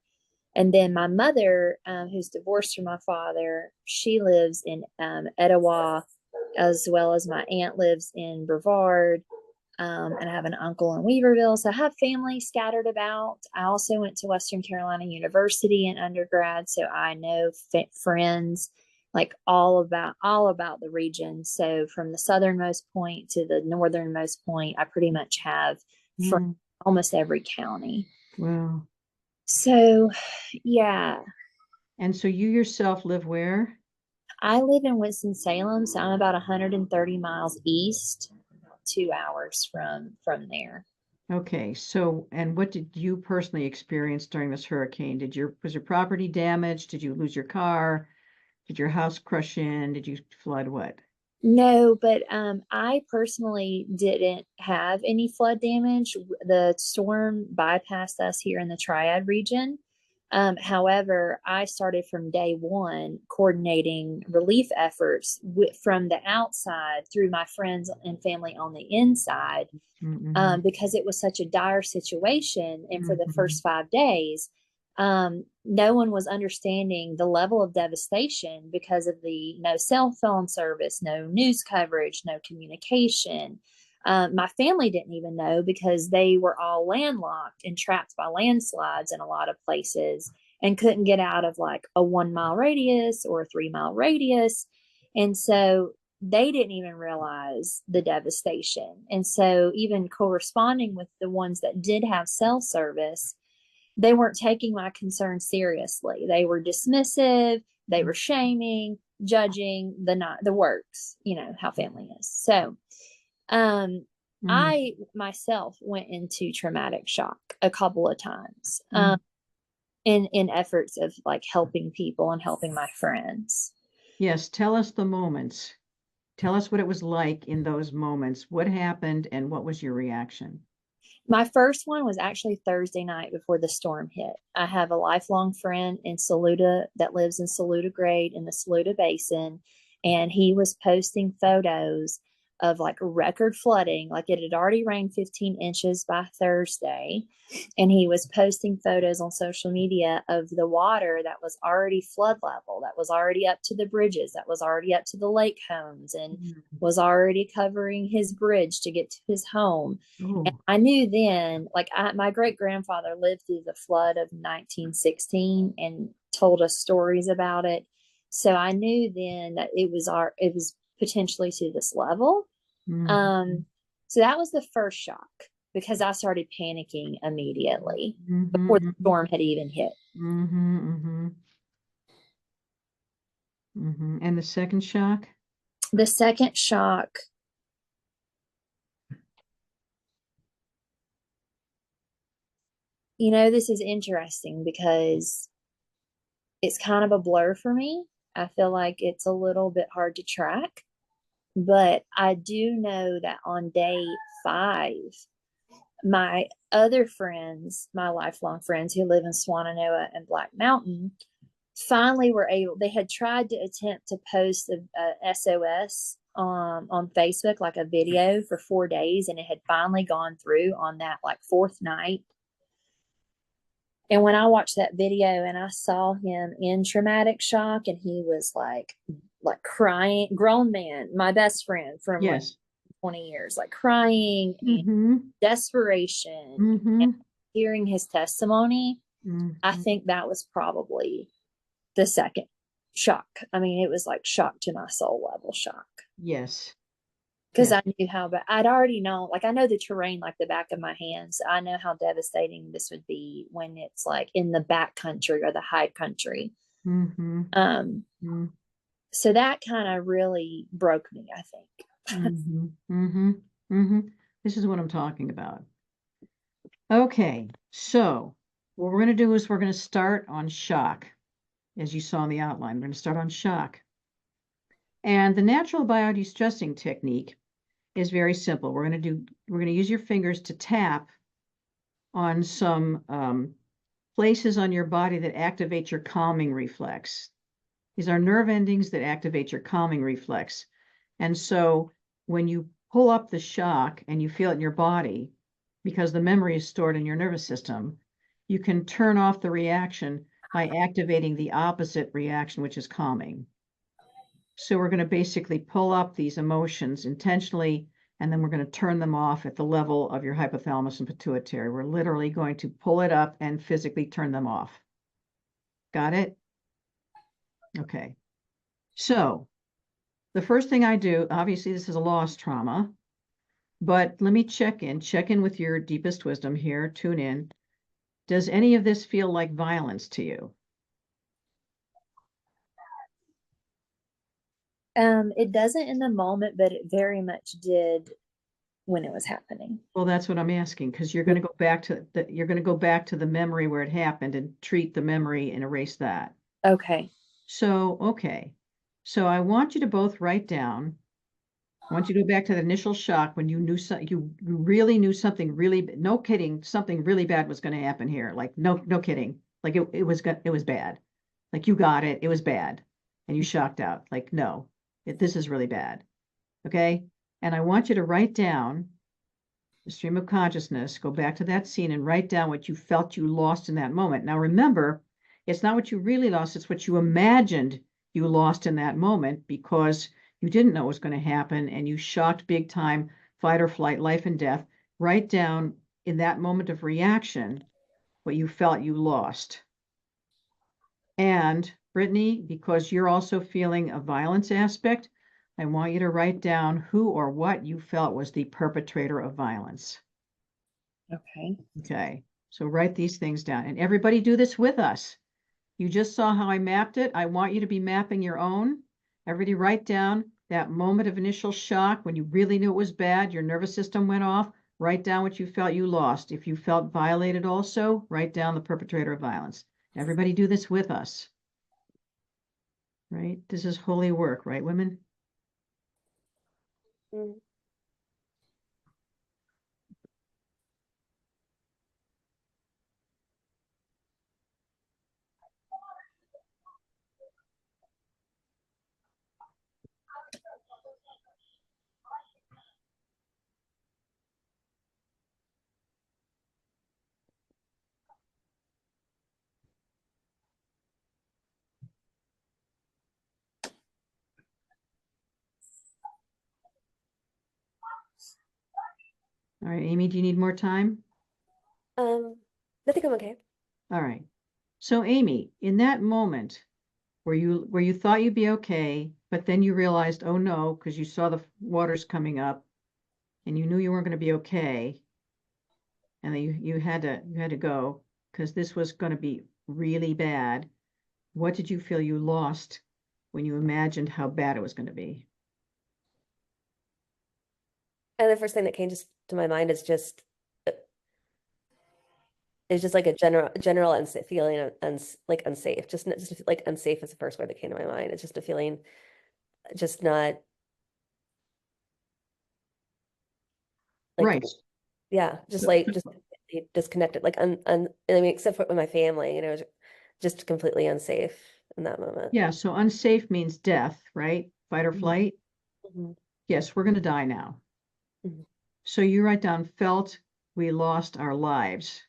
S7: And then my mother, who's divorced from my father, she lives in Etowah, as well as my aunt lives in Brevard. And I have an uncle in Weaverville. So I have family scattered about. I also went to Western Carolina University in undergrad. So I know friends like all about the region. So from the southernmost point to the northernmost point, I pretty much have from almost every county.
S4: Wow.
S7: So, yeah.
S4: And so you yourself live where?
S7: I live in Winston-Salem, so I'm about 130 miles east, 2 hours from there.
S4: Okay, so, and what did you personally experience during this hurricane? Was your property damaged? Did you lose your car? Did your house crush in? Did you flood? What?
S7: No, but I personally didn't have any flood damage. The storm bypassed us here in the Triad region. However, I started from day one coordinating relief efforts from the outside through my friends and family on the inside, because it was such a dire situation. And for the first 5 days, no one was understanding the level of devastation because of the no cell phone service, no news coverage, no communication. My family didn't even know because they were all landlocked and trapped by landslides in a lot of places and couldn't get out of like a 1 mile radius or a 3 mile radius. And so they didn't even realize the devastation. And so even corresponding with the ones that did have cell service, they weren't taking my concerns seriously. They were dismissive, they were shaming, judging the works, you know, how family is. So I myself went into traumatic shock a couple of times in efforts of like helping people and helping my friends.
S4: Yes, tell us the moments. Tell us what it was like in those moments. What happened and what was your reaction?
S7: My first one was actually Thursday night before the storm hit. I have a lifelong friend in Saluda that lives in Saluda Grade in the Saluda Basin, and he was posting photos of like record flooding. Like it had already rained 15 inches by Thursday, and he was posting photos on social media of the water that was already flood level, that was already up to the bridges, that was already up to the lake homes, and was already covering his bridge to get to his home. And I knew then, like my great grandfather lived through the flood of 1916 and told us stories about it. So I knew then that it was potentially to this level. So that was the first shock because I started panicking immediately before the storm had even hit.
S4: And the second shock?
S7: The second shock, you know, this is interesting because it's kind of a blur for me. I feel like it's a little bit hard to track, but I do know that on day 5, my other friends, my lifelong friends who live in Swannanoa and Black Mountain, finally were able, they had tried to attempt to post a SOS on Facebook, like a video for 4 days, and it had finally gone through on that like 4th night. And when I watched that video and I saw him in traumatic shock and he was like crying, grown man, my best friend from like 20 years, like crying and desperation, and hearing his testimony, I think that was probably the second shock. I mean, it was like shock to my soul level shock.
S4: Yes.
S7: Because I knew how bad, I'd already known, like I know the terrain like the back of my hands. I know how devastating this would be when it's like in the back country or the high country. So that kind of really broke me, I think.
S4: This is what I'm talking about. Okay, so what we're going to do is we're going to start on shock. As you saw in the outline, we're going to start on shock. And the natural bio-destressing technique is very simple. We're going to use your fingers to tap on some places on your body that activate your calming reflex. These are nerve endings that activate your calming reflex. And so when you pull up the shock and you feel it in your body, because the memory is stored in your nervous system, you can turn off the reaction by activating the opposite reaction, which is calming. So we're going to basically pull up these emotions intentionally, and then we're going to turn them off at the level of your hypothalamus and pituitary. We're literally going to pull it up and physically turn them off. Got it? Okay. So the first thing I do, obviously this is a loss trauma, but let me check in with your deepest wisdom here. Tune in. Does any of this feel like violence to you?
S7: It doesn't in the moment, but it very much did when it was happening.
S4: Well, that's what I'm asking, because you're going to go back to the memory where it happened and treat the memory and erase that.
S7: Okay.
S4: Okay. So I want you to both write down. I want you to go back to the initial shock when you knew you really knew something really, no kidding, something really bad was going to happen here. Like no kidding. Like it was bad. Like you got it. It was bad. And you shocked out. Like, no, this is really bad. Okay. And I want you to write down the stream of consciousness, go back to that scene and write down what you felt you lost in that moment. Now, remember, it's not what you really lost. It's what you imagined you lost in that moment because you didn't know what was going to happen and you shocked big time, fight or flight, life and death. Write down in that moment of reaction what you felt you lost. And Brittany, because you're also feeling a violence aspect, I want you to write down who or what you felt was the perpetrator of violence.
S2: Okay.
S4: Okay, so write these things down and everybody do this with us. You just saw how I mapped it. I want you to be mapping your own. Everybody write down that moment of initial shock when you really knew it was bad, your nervous system went off. Write down what you felt you lost. If you felt violated also, write down the perpetrator of violence. Everybody do this with us. Right? This is holy work, right, women?
S8: Mm.
S4: All right, Amy, do you need more time?
S8: I think I'm okay.
S4: All right. So Amy, in that moment where you thought you'd be okay, but then you realized, oh no, because you saw the waters coming up and you knew you weren't going to be okay. And then you had to go because this was going to be really bad. What did you feel you lost when you imagined how bad it was going to be?
S8: And the first thing that came just to my mind is just like a general unsafe feeling of like unsafe. Just like unsafe is the first word that came to my mind. It's just a feeling, just not like
S4: Right.
S8: yeah, just completely disconnected. Like I mean, except for with my family, you know, just completely unsafe in that moment.
S4: Yeah, so unsafe means death, right? Fight or flight.
S8: Mhm.
S4: Yes, we're going to die now.
S8: Mhm.
S4: So you write down felt we lost our lives.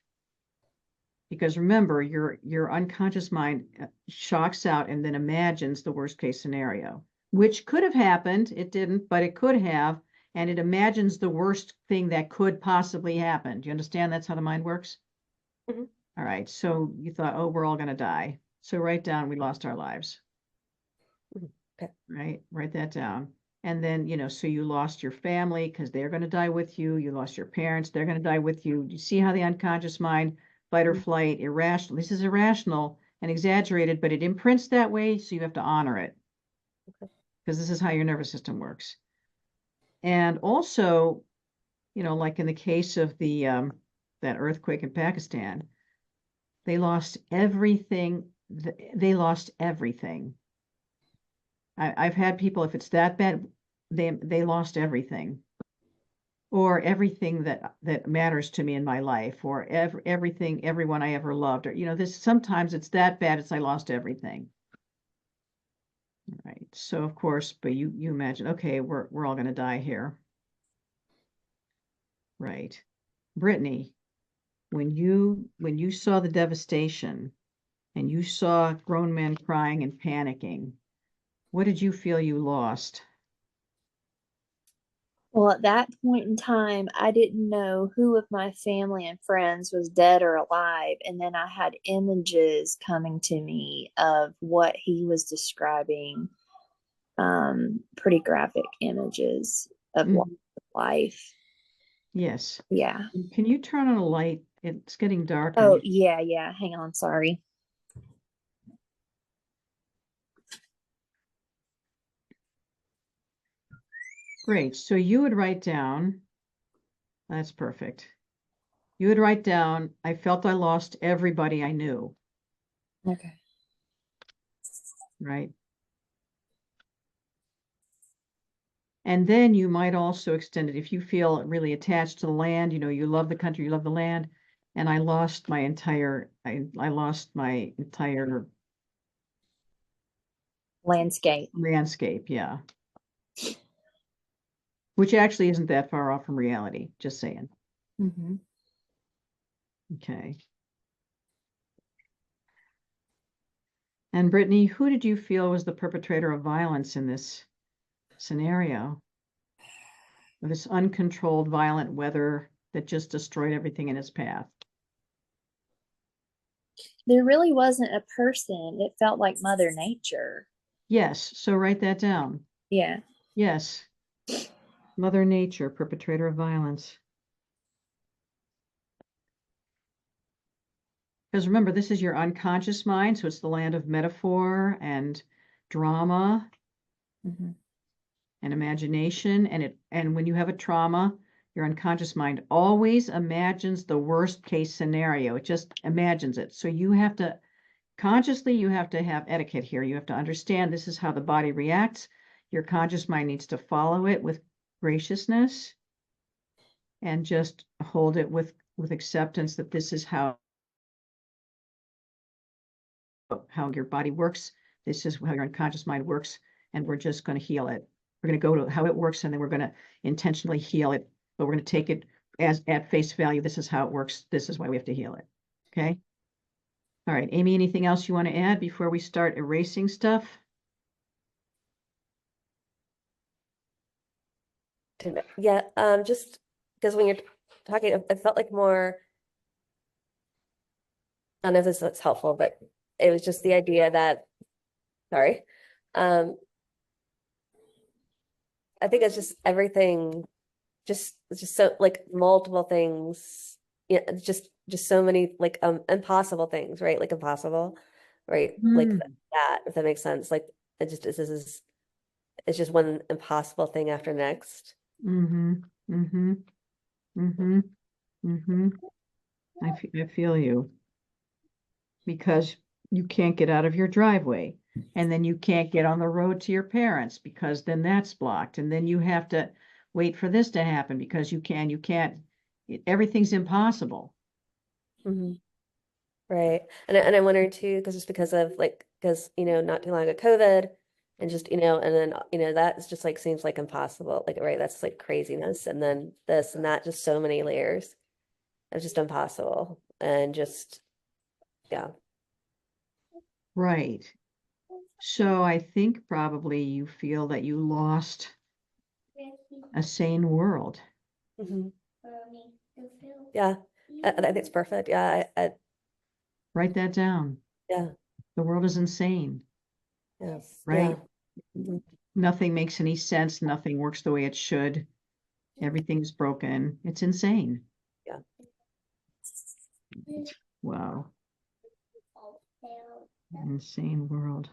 S4: Because remember, your unconscious mind shocks out and then imagines the worst case scenario, which could have happened. It didn't, but it could have. And it imagines the worst thing that could possibly happen. Do you understand that's how the mind works?
S8: Mhm.
S4: All right. So you thought, oh, we're all going to die. So write down, we lost our lives.
S8: Mhm. Okay.
S4: Right? Write that down. And then, you know, so you lost your family because they're going to die with you. You lost your parents, they're going to die with you. You see how the unconscious mind, fight or flight, irrational. This is irrational and exaggerated, but it imprints that way. So you have to honor it because this is how your nervous system works. And also, you know, like in the case of the that earthquake in Pakistan, they lost everything. They lost everything. I've had people, if it's that bad, they lost everything, or everything that matters to me in my life, or everything, everyone I ever loved, or you know, this sometimes it's that bad, it's I lost everything. Right. So of course, but you imagine, okay, we're all gonna die here. Right. Brittany, when you saw the devastation and you saw grown men crying and panicking, what did you feel you lost?
S7: Well, at that point in time, I didn't know who of my family and friends was dead or alive. And then I had images coming to me of what he was describing, pretty graphic images of life.
S4: Yes.
S7: Yeah.
S4: Can you turn on a light? It's getting dark.
S7: Oh, yeah, yeah. Hang on, sorry.
S4: Great. So you would write down, that's perfect. You would write down, I felt I lost everybody I knew.
S7: Okay.
S4: Right. And then you might also extend it if you feel really attached to the land, you know, you love the country, you love the land. and I lost my entire, I lost my entire
S7: Landscape.
S4: landscape, yeah. Which actually isn't that far off from reality, just saying.
S7: Mm-hmm.
S4: Okay. And Brittany, who did you feel was the perpetrator of violence in this scenario? This uncontrolled violent weather that just destroyed everything in its path.
S7: There really wasn't a person. It felt like Mother Nature.
S4: Yes, so write that down.
S7: Yeah.
S4: Yes. Mother Nature, perpetrator of violence. Because remember, this is your unconscious mind, so it's the land of metaphor and drama
S7: Mm-hmm.
S4: and imagination. And when you have a trauma, your unconscious mind always imagines the worst case scenario. It just imagines it. So you have to consciously, you have to have etiquette here. You have to understand this is how the body reacts. Your conscious mind needs to follow it with graciousness and just hold it with acceptance that this is how your body works. This is how your unconscious mind works, and we're just going to heal it. We're going to go to how it works, and then we're going to intentionally heal it, but we're going to take it as at face value. This is how it works. This is why we have to heal it. Okay. All right, Amy, anything else you want to add before we start erasing stuff?
S8: Yeah, just because when you're talking, it felt like more, I don't know if this is helpful, but it was just the idea that, sorry, I think it's just everything, just so like multiple things, yeah, just so many like impossible things, right? Like impossible, right? Like that, if that makes sense. Like it just is it's just one impossible thing after next.
S4: Mm-hmm. Mm-hmm. Mm-hmm. Mm-hmm. I feel you. Because you can't get out of your driveway, and then you can't get on the road to your parents because then that's blocked, and then you have to wait for this to happen because you can't, everything's impossible.
S8: Mm-hmm. Right. And I'm wondering too, because of like, because, not too long ago, COVID and just, and then, that is just like, seems like impossible. Like, right. That's like craziness. And then this and that, just so many layers. It's just impossible. And just, yeah.
S4: Right. So I think probably you feel that you lost a sane world.
S8: Mm-hmm. Yeah. I think it's perfect. Yeah.
S4: Write that down.
S8: Yeah.
S4: The world is insane.
S8: Yes.
S4: Right?
S8: Yeah. Mm-hmm.
S4: Nothing makes any sense. Nothing works the way it should. Everything's broken. It's insane.
S8: Yeah.
S4: Wow. Insane world.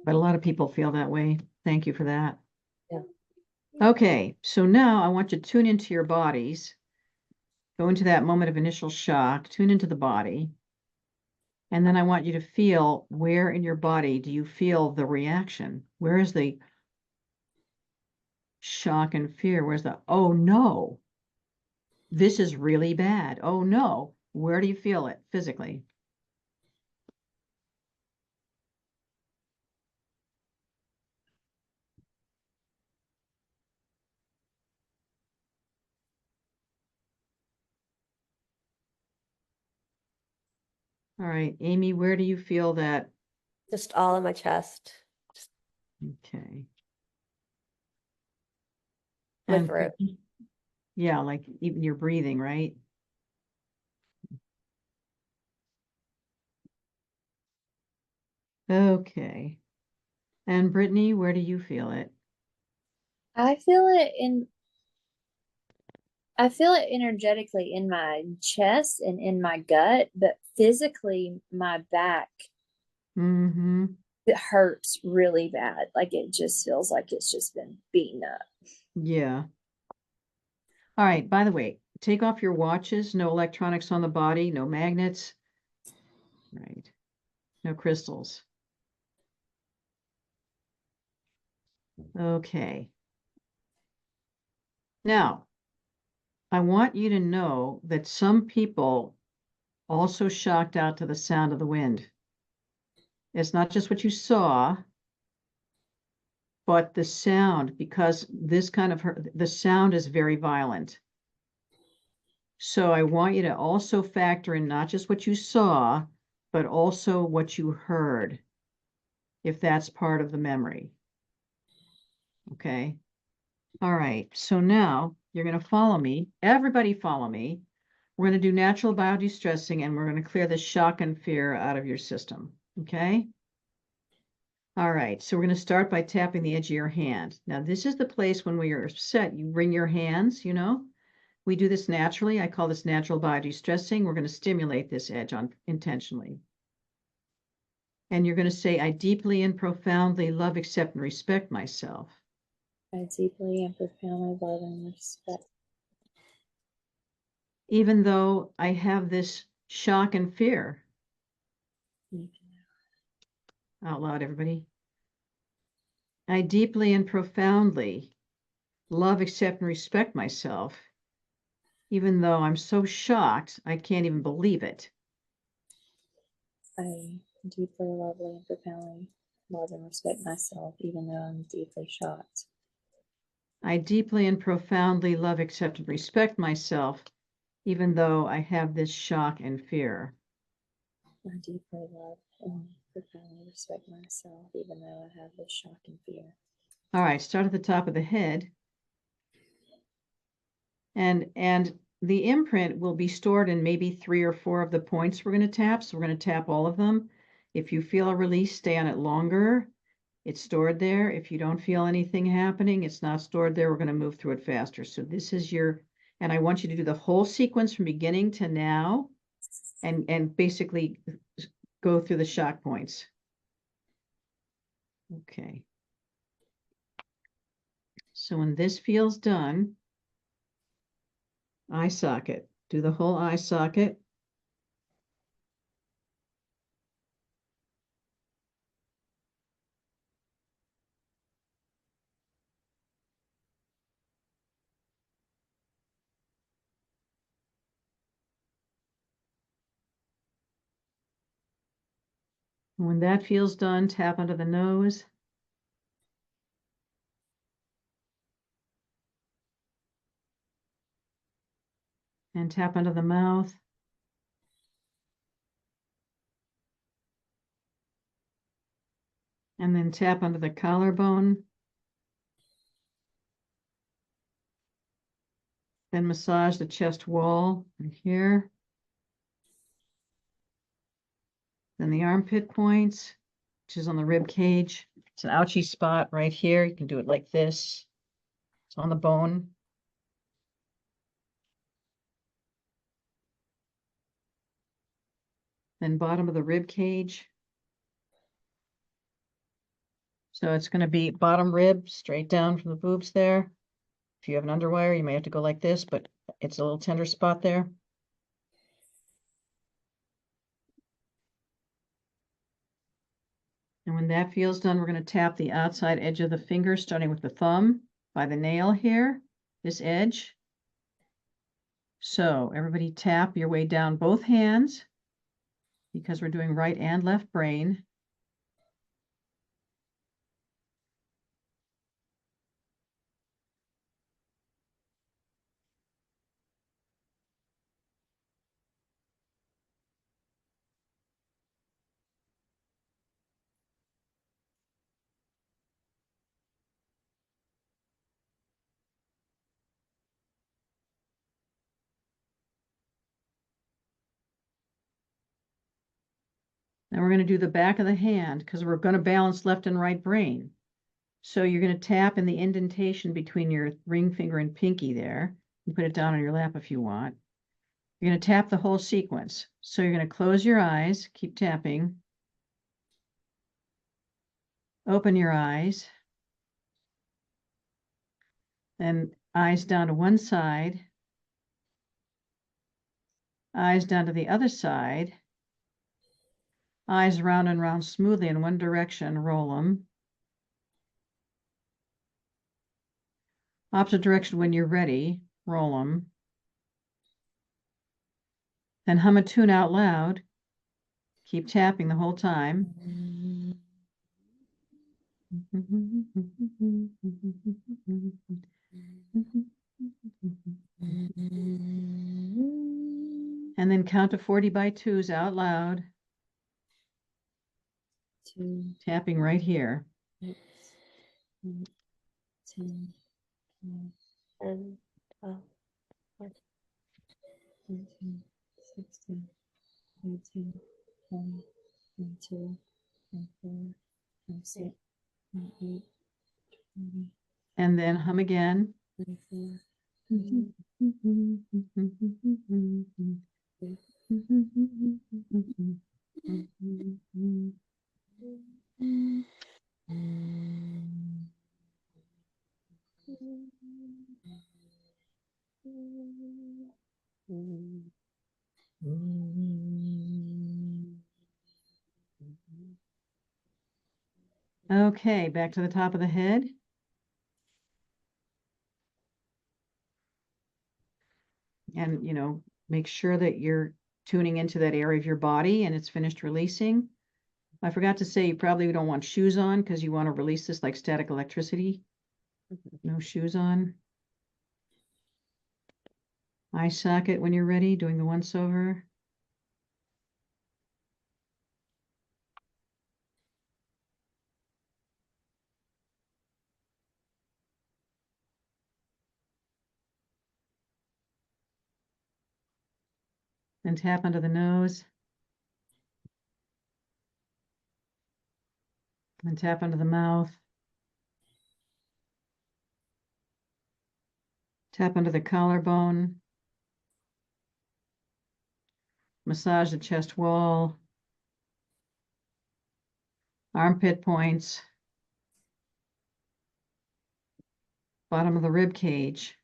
S4: But a lot of people feel that way. Thank you for that.
S8: Yeah.
S4: Okay, so now I want you to tune into your bodies. Go into that moment of initial shock, tune into the body. And then I want you to feel where in your body do you feel the reaction? Where is the shock and fear? Where's the, oh no, this is really bad. Oh no, where do you feel it physically? All right, Amy, where do you feel that?
S8: Just all in my chest. Just
S4: Okay.
S8: my
S4: And
S8: throat.
S4: yeah, like even your breathing, right? Okay. And Brittany, where do you feel it?
S7: I feel it energetically in my chest and in my gut, but physically my back,
S4: Mm-hmm.
S7: it hurts really bad. Like it just feels like it's just been beaten up.
S4: Yeah. All right. By the way, take off your watches. No electronics on the body. No magnets. Right. No crystals. Okay. Now, I want you to know that some people also shocked out to the sound of the wind. It's not just what you saw, but the sound, because this kind of, the sound is very violent. So I want you to also factor in not just what you saw, but also what you heard, if that's part of the memory. Okay. All right. So now you're going to follow me. Everybody follow me. We're going to do natural bio-destressing, and we're going to clear the shock and fear out of your system. Okay. All right. So we're going to start by tapping the edge of your hand. Now, this is the place when we are upset, you bring your hands, you know. We do this naturally. I call this natural bio-destressing. We're going to stimulate this edge on intentionally. And you're going to say, I deeply and profoundly love, accept, and respect myself.
S7: I deeply and profoundly love and respect.
S4: Even though I have this shock and fear. Out loud, everybody. I deeply and profoundly love, accept, and respect myself, even though I'm so shocked, I can't even believe it.
S7: I deeply, lovely, and profoundly love and respect myself, even though I'm deeply shocked.
S4: I deeply and profoundly love, accept, and respect myself, even though I have this shock and fear.
S7: I deeply love and profoundly respect myself, even though I have this shock and fear.
S4: All right, start at the top of the head. And the imprint will be stored in maybe 3 or 4 of the points we're going to tap. So we're going to tap all of them. If you feel a release, stay on it longer. It's stored there. If you don't feel anything happening, it's not stored there. We're going to move through it faster. So this is your, and I want you to do the whole sequence from beginning to now and basically go through the shock points. Okay. So when this feels done, eye socket, do the whole eye socket. When that feels done, tap under the nose. And tap under the mouth. And then tap under the collarbone. Then massage the chest wall right here. Then the armpit points, which is on the rib cage. It's an ouchy spot right here. You can do it like this. It's on the bone. Then bottom of the rib cage. So it's going to be bottom rib straight down from the boobs there. If you have an underwire, you may have to go like this, but it's a little tender spot there. And when that feels done, we're going to tap the outside edge of the finger, starting with the thumb by the nail here, this edge. So everybody tap your way down both hands because we're doing right and left brain. Now we're going to do the back of the hand because we're going to balance left and right brain. So you're going to tap in the indentation between your ring finger and pinky there. You put it down on your lap if you want. You're going to tap the whole sequence. So you're going to close your eyes, keep tapping. Open your eyes. Then eyes down to one side. Eyes down to the other side. Eyes round and round smoothly in one direction, roll them. Opposite direction when you're ready. Roll them. Then hum a tune out loud. Keep tapping the whole time. And then count to 40 by twos out loud. Tapping right here.
S8: 10, 12, 14, 16, 18, 20, 22, 24, 26, 28, 20,
S4: And then hum again.
S8: 24.
S4: Okay, back to the top of the head. And, you know, make sure that you're tuning into that area of your body and it's finished releasing. I forgot to say, you probably don't want shoes on because you want to release this like static electricity. No shoes on. Eye socket when you're ready, doing the once over. Then tap under the nose. And tap under the mouth. Tap under the collarbone. Massage the chest wall. Armpit points. Bottom of the rib cage.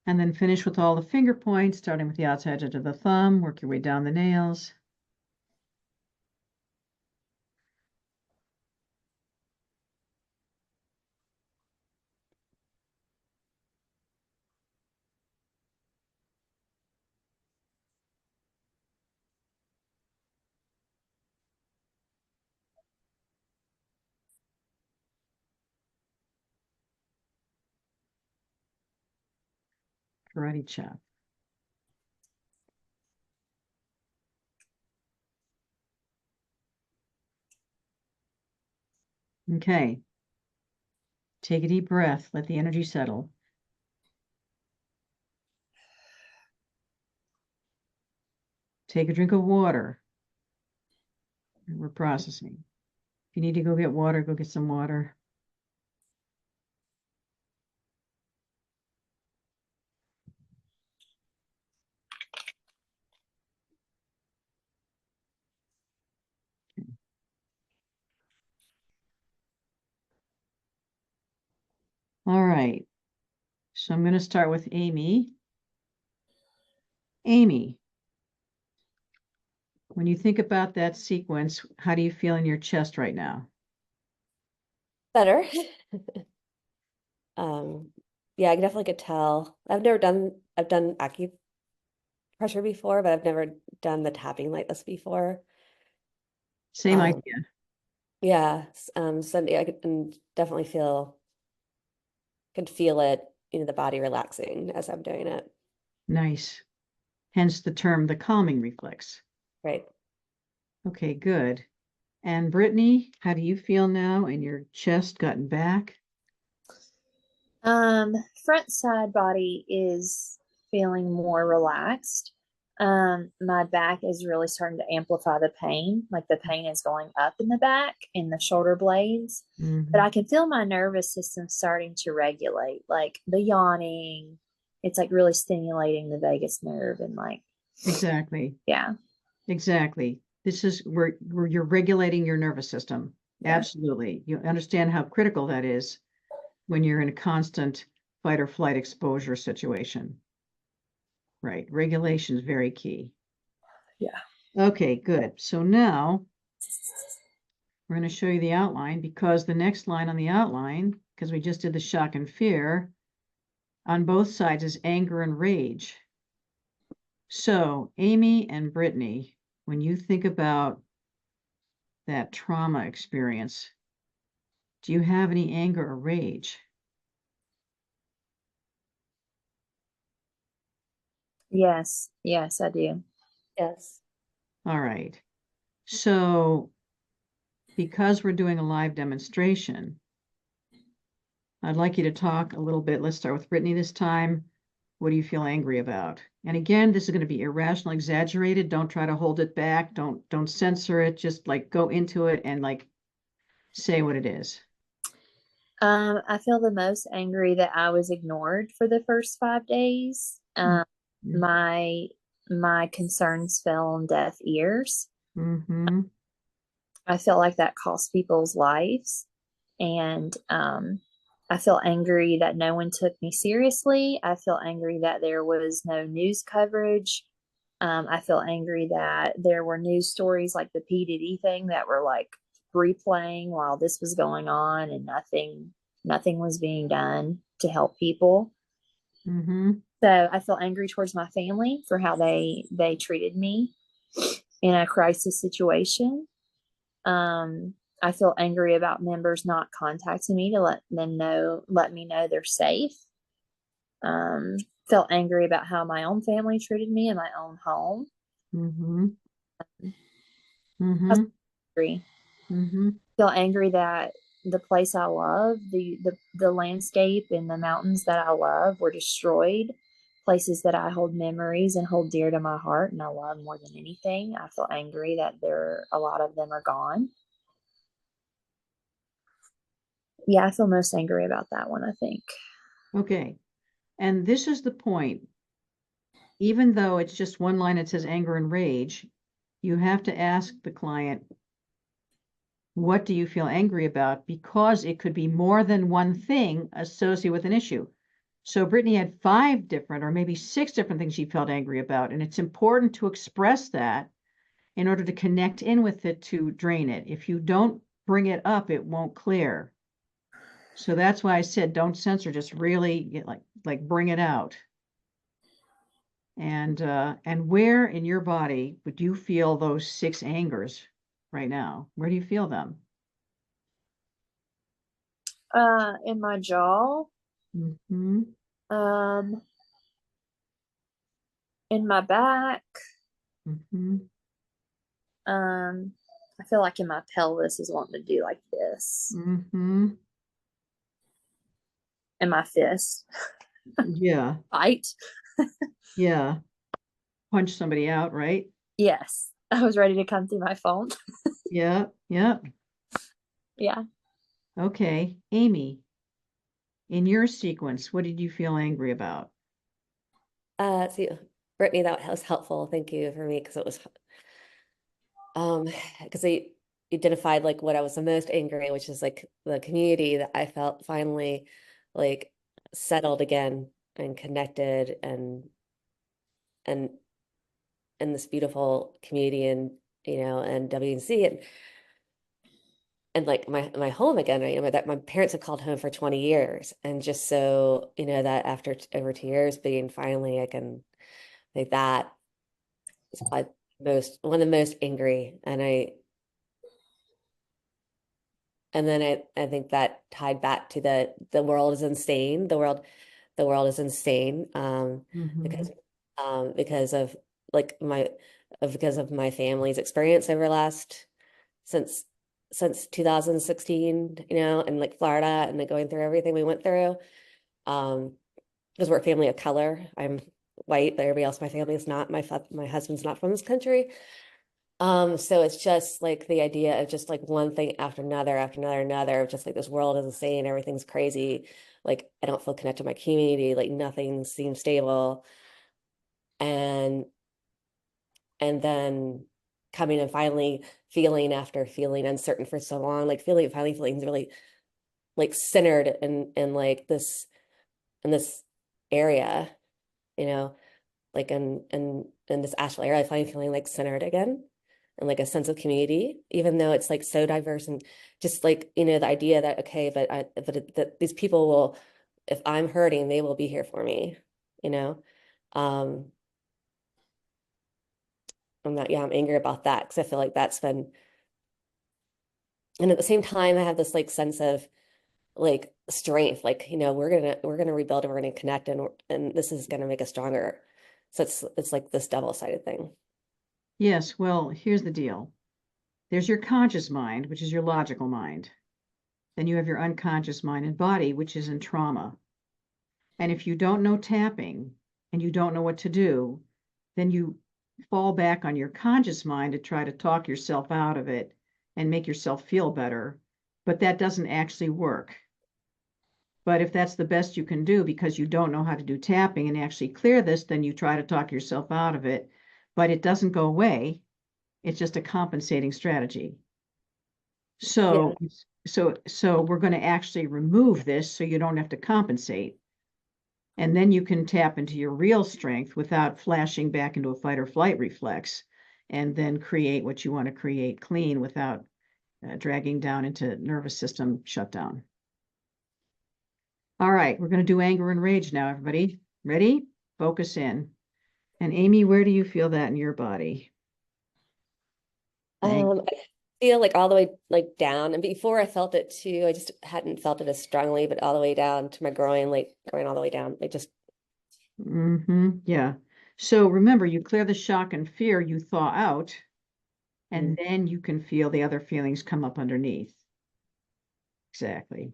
S4: And then finish with all the finger points, starting with the outside edge of the thumb. Work your way down the nails. Karate chop. Okay. Take a deep breath. Let the energy settle. Take a drink of water. We're processing. If you need to go get water, go get some water. All right. So I'm going to start with Amy. Amy, when you think about that sequence, how do you feel in your chest right now?
S8: Better. Yeah, I definitely could tell. I've done acupressure before, but I've never done the tapping like this before.
S4: Same
S8: Um,
S4: idea.
S8: Yeah, so yeah, I could definitely could feel it, the body relaxing as I'm doing it.
S4: Nice. Hence the term, the calming reflex.
S8: Right.
S4: Okay, good. And Brittany, how do you feel now in your chest gotten back?
S7: Front side body is feeling more relaxed. My back is really starting to amplify the pain. Like the pain is going up in the back in the shoulder blades. But I can feel my nervous system starting to regulate, like the yawning. It's like really stimulating the vagus nerve and like
S4: Exactly.
S7: yeah.
S4: Exactly. This is where you're regulating your nervous system.
S7: Yeah.
S4: Absolutely. You understand how critical that is when you're in a constant fight or flight exposure situation. Right. Regulation is very key.
S7: Yeah.
S4: Okay, good. So now we're going to show you the outline, because the next line on the outline, because we just did the shock and fear, on both sides is anger and rage. So Amy and Brittany, when you think about that trauma experience, do you have any anger or rage?
S7: Yes, yes, I do.
S8: Yes.
S4: All right. So because we're doing a live demonstration, I'd like you to talk a little bit. Let's start with Brittany this time. What do you feel angry about? And again, this is going to be irrational, exaggerated. Don't try to hold it back. Don't censor it. Just like go into it and like say what it is.
S7: I feel the most angry that I was ignored for the first 5 days.
S4: Mhm.
S7: My concerns fell on deaf ears.
S4: Mm-hmm.
S7: I feel like that cost people's lives. And I feel angry that no one took me seriously. I feel angry that there was no news coverage. I feel angry that there were news stories like the P.D. thing that were like replaying while this was going on, and nothing was being done to help people.
S4: Mm-hmm.
S7: So I feel angry towards my family for how they treated me in a crisis situation. I feel angry about members not contacting me to let me know they're safe. Felt angry about how my own family treated me in my own home.
S4: Mm-hmm.
S7: I
S4: Mm-hmm.
S7: was angry.
S4: Mm-hmm.
S7: Feel angry that the place I love, the landscape and the mountains that I love were destroyed. Places that I hold memories and hold dear to my heart and I love more than anything. I feel angry that a lot of them are gone. Yeah, I feel most angry about that one, I think.
S4: Okay. And this is the point. Even though it's just one line, it says anger and rage, you have to ask the client, what do you feel angry about? Because it could be more than one thing associated with an issue. So Brittany had 5 different or maybe 6 different things she felt angry about. And it's important to express that in order to connect in with it to drain it. If you don't bring it up, it won't clear. So that's why I said don't censor, just really get like bring it out. And where in your body would you feel those 6 angers right now? Where do you feel them?
S7: In my jaw,
S4: Mm-hmm.
S7: um, in my back,
S4: Mm-hmm.
S7: I feel like in my pelvis is wanting to do like this,
S4: Mm-hmm.
S7: and my fist
S4: Yeah.
S7: fight.
S4: Yeah. Punch somebody out, right?
S7: Yes, I was ready to come through my phone.
S4: Yeah. Yeah.
S7: Yeah.
S4: Okay. Amy, in your sequence, what did you feel angry about?
S8: See, Brittany, that was helpful. Thank you for me, because it was because I identified like what I was the most angry, which is like the community that I felt finally like settled again and connected and and this beautiful community and and WNC and like my home again, right? That my parents have called home for 20 years. And just so, that after over 2 years being finally, I can like that is probably one of the most angry. And then I think that tied back to the world is insane. The world is insane.
S4: Mm-hmm.
S8: Because of like because of my family's experience over last since 2016, and like Florida and like going through everything we went through. Because we're a family of color. I'm white, but everybody else in my family is not. My husband's not from this country. So it's just like the idea of just like one thing after another, just like this world is insane, everything's crazy. Like I don't feel connected to my community, like nothing seems stable. And then coming and finally feeling after feeling uncertain for so long, like finally feeling really like centered in like this in this area, like in this astral area, I finally feeling like centered again. and like a sense of community, even though it's like so diverse and just like, you know, the idea that, okay, that these people will, if I'm hurting, they will be here for me, you know? I'm angry about that because I feel like that's been, and at the same time, I have this like sense of like strength, like, you know, we're gonna rebuild and we're gonna connect, and this is gonna make us stronger. So it's like this double-sided thing.
S4: Yes, well, here's the deal. There's your conscious mind, which is your logical mind. Then you have your unconscious mind and body, which is in trauma. And if you don't know tapping and you don't know what to do, then you fall back on your conscious mind to try to talk yourself out of it and make yourself feel better. But that doesn't actually work. But if that's the best you can do because you don't know how to do tapping and actually clear this, then you try to talk yourself out of it. But it doesn't go away. It's just a compensating strategy. So, so we're going to actually remove this so you don't have to compensate. And then you can tap into your real strength without flashing back into a fight or flight reflex, and then create what you want to create clean without dragging down into nervous system shutdown. All right, we're going to do anger and rage now, everybody. Ready? Focus in. And Amy, where do you feel that in your body?
S8: I feel like all the way like down, and before I felt it too, I just hadn't felt it as strongly, but all the way down to my groin, like going all the way down, like just.
S4: Yeah. So remember, you clear the shock and fear, you thaw out, and then you can feel the other feelings come up underneath. Exactly.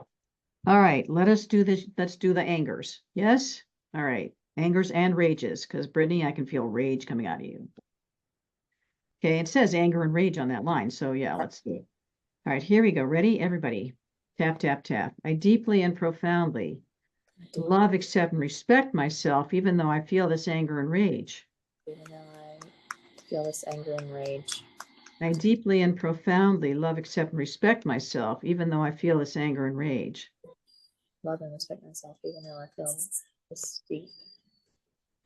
S4: All right, let us do this. Let's do the angers. Yes? All right. Angers and rages, because Brittany, I can feel rage coming out of you. Okay, it says anger and rage on that line. So yeah, let's do it. All right, here we go. Ready, everybody? Tap, tap, tap. I deeply and profoundly love, accept, and respect myself, even though I feel this anger and rage.
S7: Even though I feel this anger and rage.
S4: I deeply and profoundly love, accept, and respect myself, even though I feel this anger and rage.
S7: Love and respect myself, even though I feel this deep.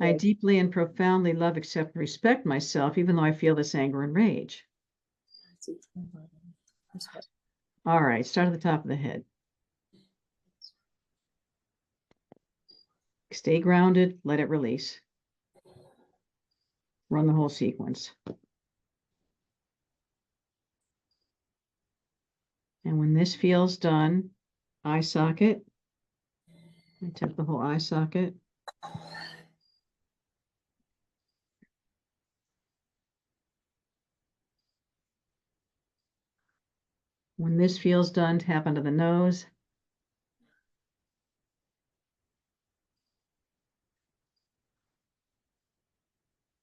S4: I deeply and profoundly love, accept, and respect myself, even though I feel this anger and rage. All right, start at the top of the head. Stay grounded, let it release. Run the whole sequence. And when this feels done, eye socket. I tap the whole eye socket. When this feels done, tap under the nose.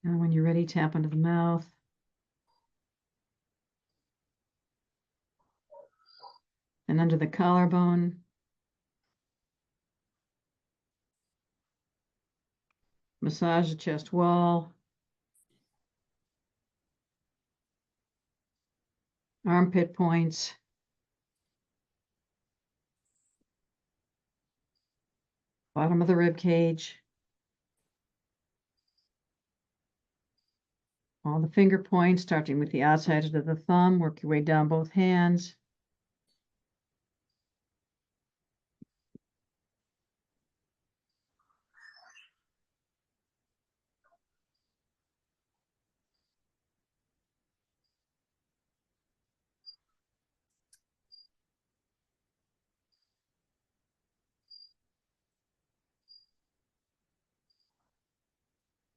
S4: And when you're ready, tap under the mouth. And under the collarbone. Massage the chest wall. Armpit points. Bottom of the rib cage. All the finger points, starting with the outside of the thumb, work your way down both hands.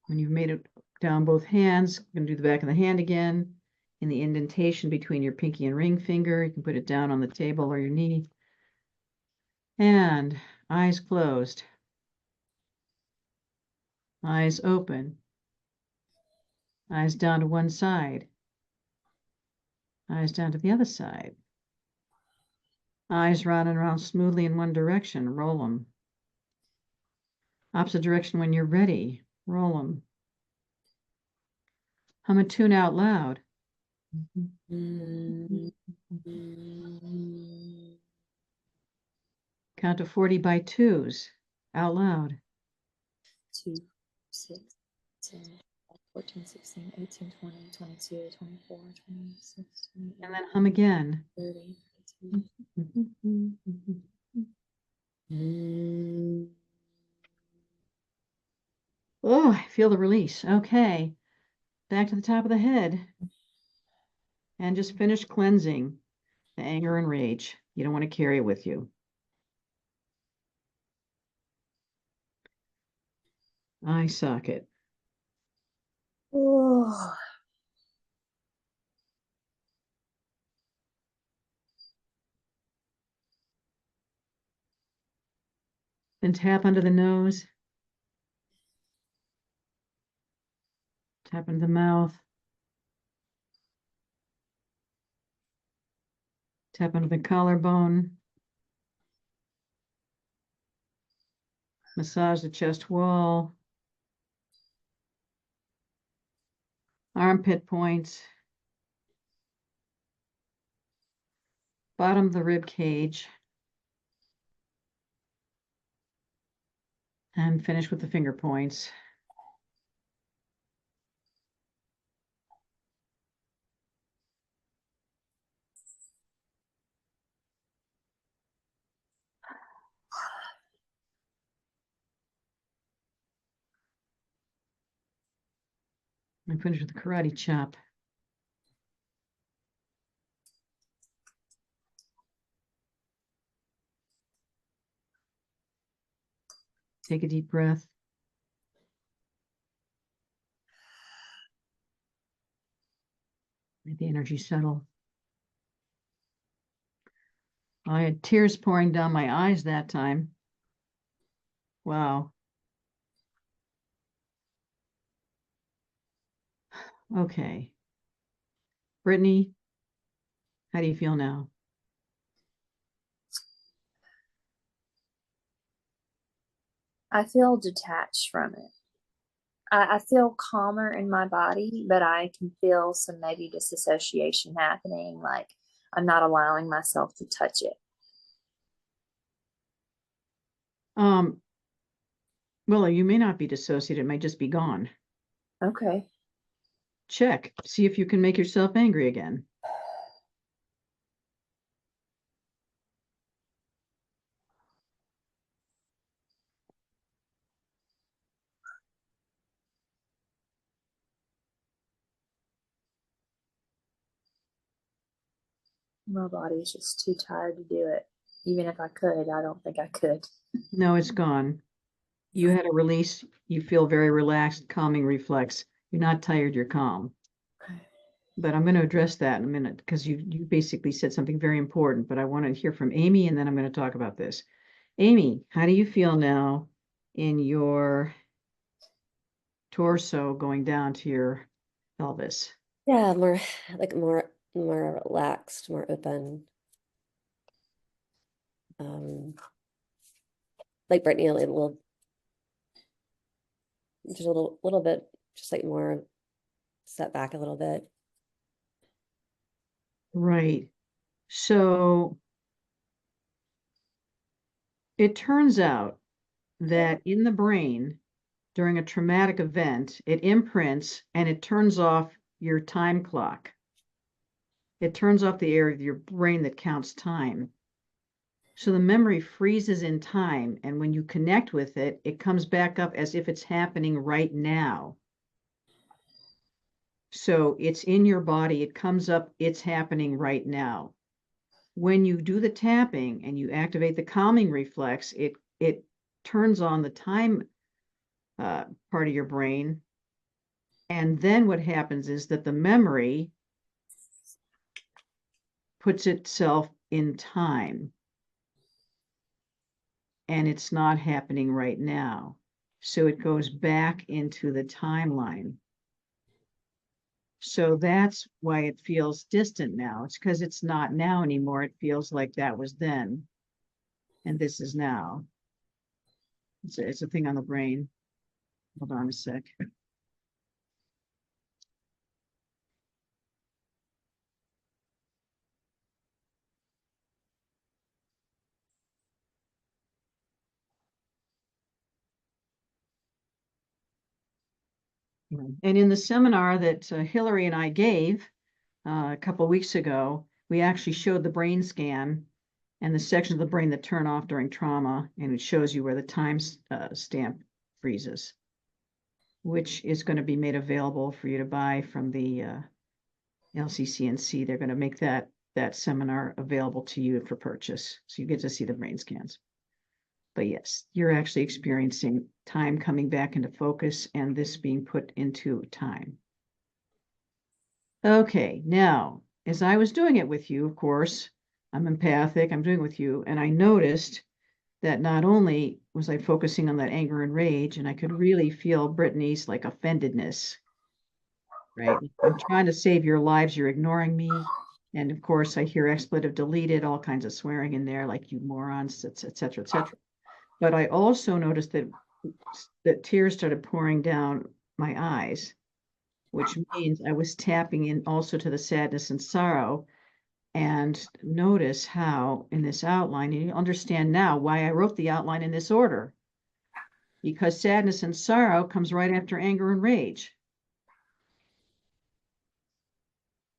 S4: When you've made it down both hands, you're going to do the back of the hand again. In the indentation between your pinky and ring finger, you can put it down on the table or your knee. And eyes closed. Eyes open. Eyes down to one side. Eyes down to the other side. Eyes round and round smoothly in one direction. Roll them. Opposite direction when you're ready. Roll them. Hum a tune out loud. Count to 40 by twos out loud.
S7: 2, 6, 10, 14, 16, 18, 20, 22, 24, 26,
S4: And
S7: 28,
S4: then hum again.
S7: 30, 32.
S4: Oh, I feel the release. Okay. Back to the top of the head. And just finish cleansing the anger and rage. You don't want to carry it with you. Eye socket.
S7: Oh.
S4: Then tap under the nose. Tap into the mouth. Tap under the collarbone. Massage the chest wall. Armpit points. Bottom of the rib cage. And finish with the finger points. And finish with the karate chop. Take a deep breath. Let the energy settle. I had tears pouring down my eyes that time. Wow. Okay. Brittany, how do you feel now?
S7: I feel detached from it. I feel calmer in my body, but I can feel some maybe disassociation happening. Like I'm not allowing myself to touch it.
S4: Well, you may not be dissociated, it might just be gone.
S7: Okay.
S4: Check. See if you can make yourself angry again.
S7: My body is just too tired to do it. Even if I could, I don't think I could.
S4: No, it's gone. You had a release. You feel very relaxed, calming reflex. You're not tired, you're calm. But I'm going to address that in a minute because you basically said something very important, but I want to hear from Amy and then I'm going to talk about this. Amy, how do you feel now in your torso going down to your pelvis?
S8: Yeah, more like more relaxed, more open. Like Brittany, a little, just a little bit, just like more set back a little bit.
S4: Right. So it turns out that in the brain, during a traumatic event, it imprints and it turns off your time clock. It turns off the area of your brain that counts time. So the memory freezes in time, and when you connect with it, it comes back up as if it's happening right now. So it's in your body, it comes up, it's happening right now. When you do the tapping and you activate the calming reflex, it turns on the time part of your brain. And then what happens is that the memory puts itself in time. And it's not happening right now. So it goes back into the timeline. So that's why it feels distant now. It's because it's not now anymore. It feels like that was then. And this is now. It's a thing on the brain. Hold on a sec. And in the seminar that Hillary and I gave a couple weeks ago, we actually showed the brain scan and the sections of the brain that turn off during trauma, and it shows you where the time stamp freezes, which is going to be made available for you to buy from the LCCNC. They're going to make that seminar available to you for purchase, so you get to see the brain scans. But yes, you're actually experiencing time coming back into focus and this being put into time. Okay, now, as I was doing it with you, of course, I'm empathic, I'm doing it with you, and I noticed that not only was I focusing on that anger and rage, and I could really feel Brittany's like offendedness, right? I'm trying to save your lives, you're ignoring me. And of course, I hear expletive deleted, all kinds of swearing in there, like you morons, et cetera, et cetera. But I also noticed that tears started pouring down my eyes, which means I was tapping in also to the sadness and sorrow. And notice how in this outline, you understand now why I wrote the outline in this order, because sadness and sorrow comes right after anger and rage.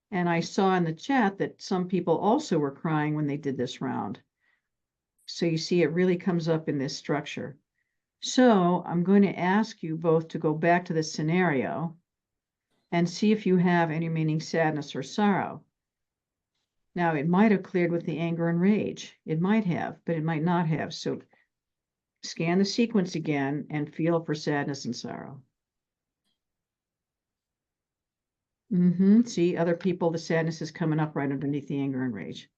S4: And I saw in the chat that some people also were crying when they did this round. So you see, it really comes up in this structure. So I'm going to ask you both to go back to this scenario and see if you have any remaining sadness or sorrow. Now, it might have cleared with the anger and rage. It might have, but it might not have. So scan the sequence again and feel for sadness and sorrow. See, other people, the sadness is coming up right underneath the anger and rage.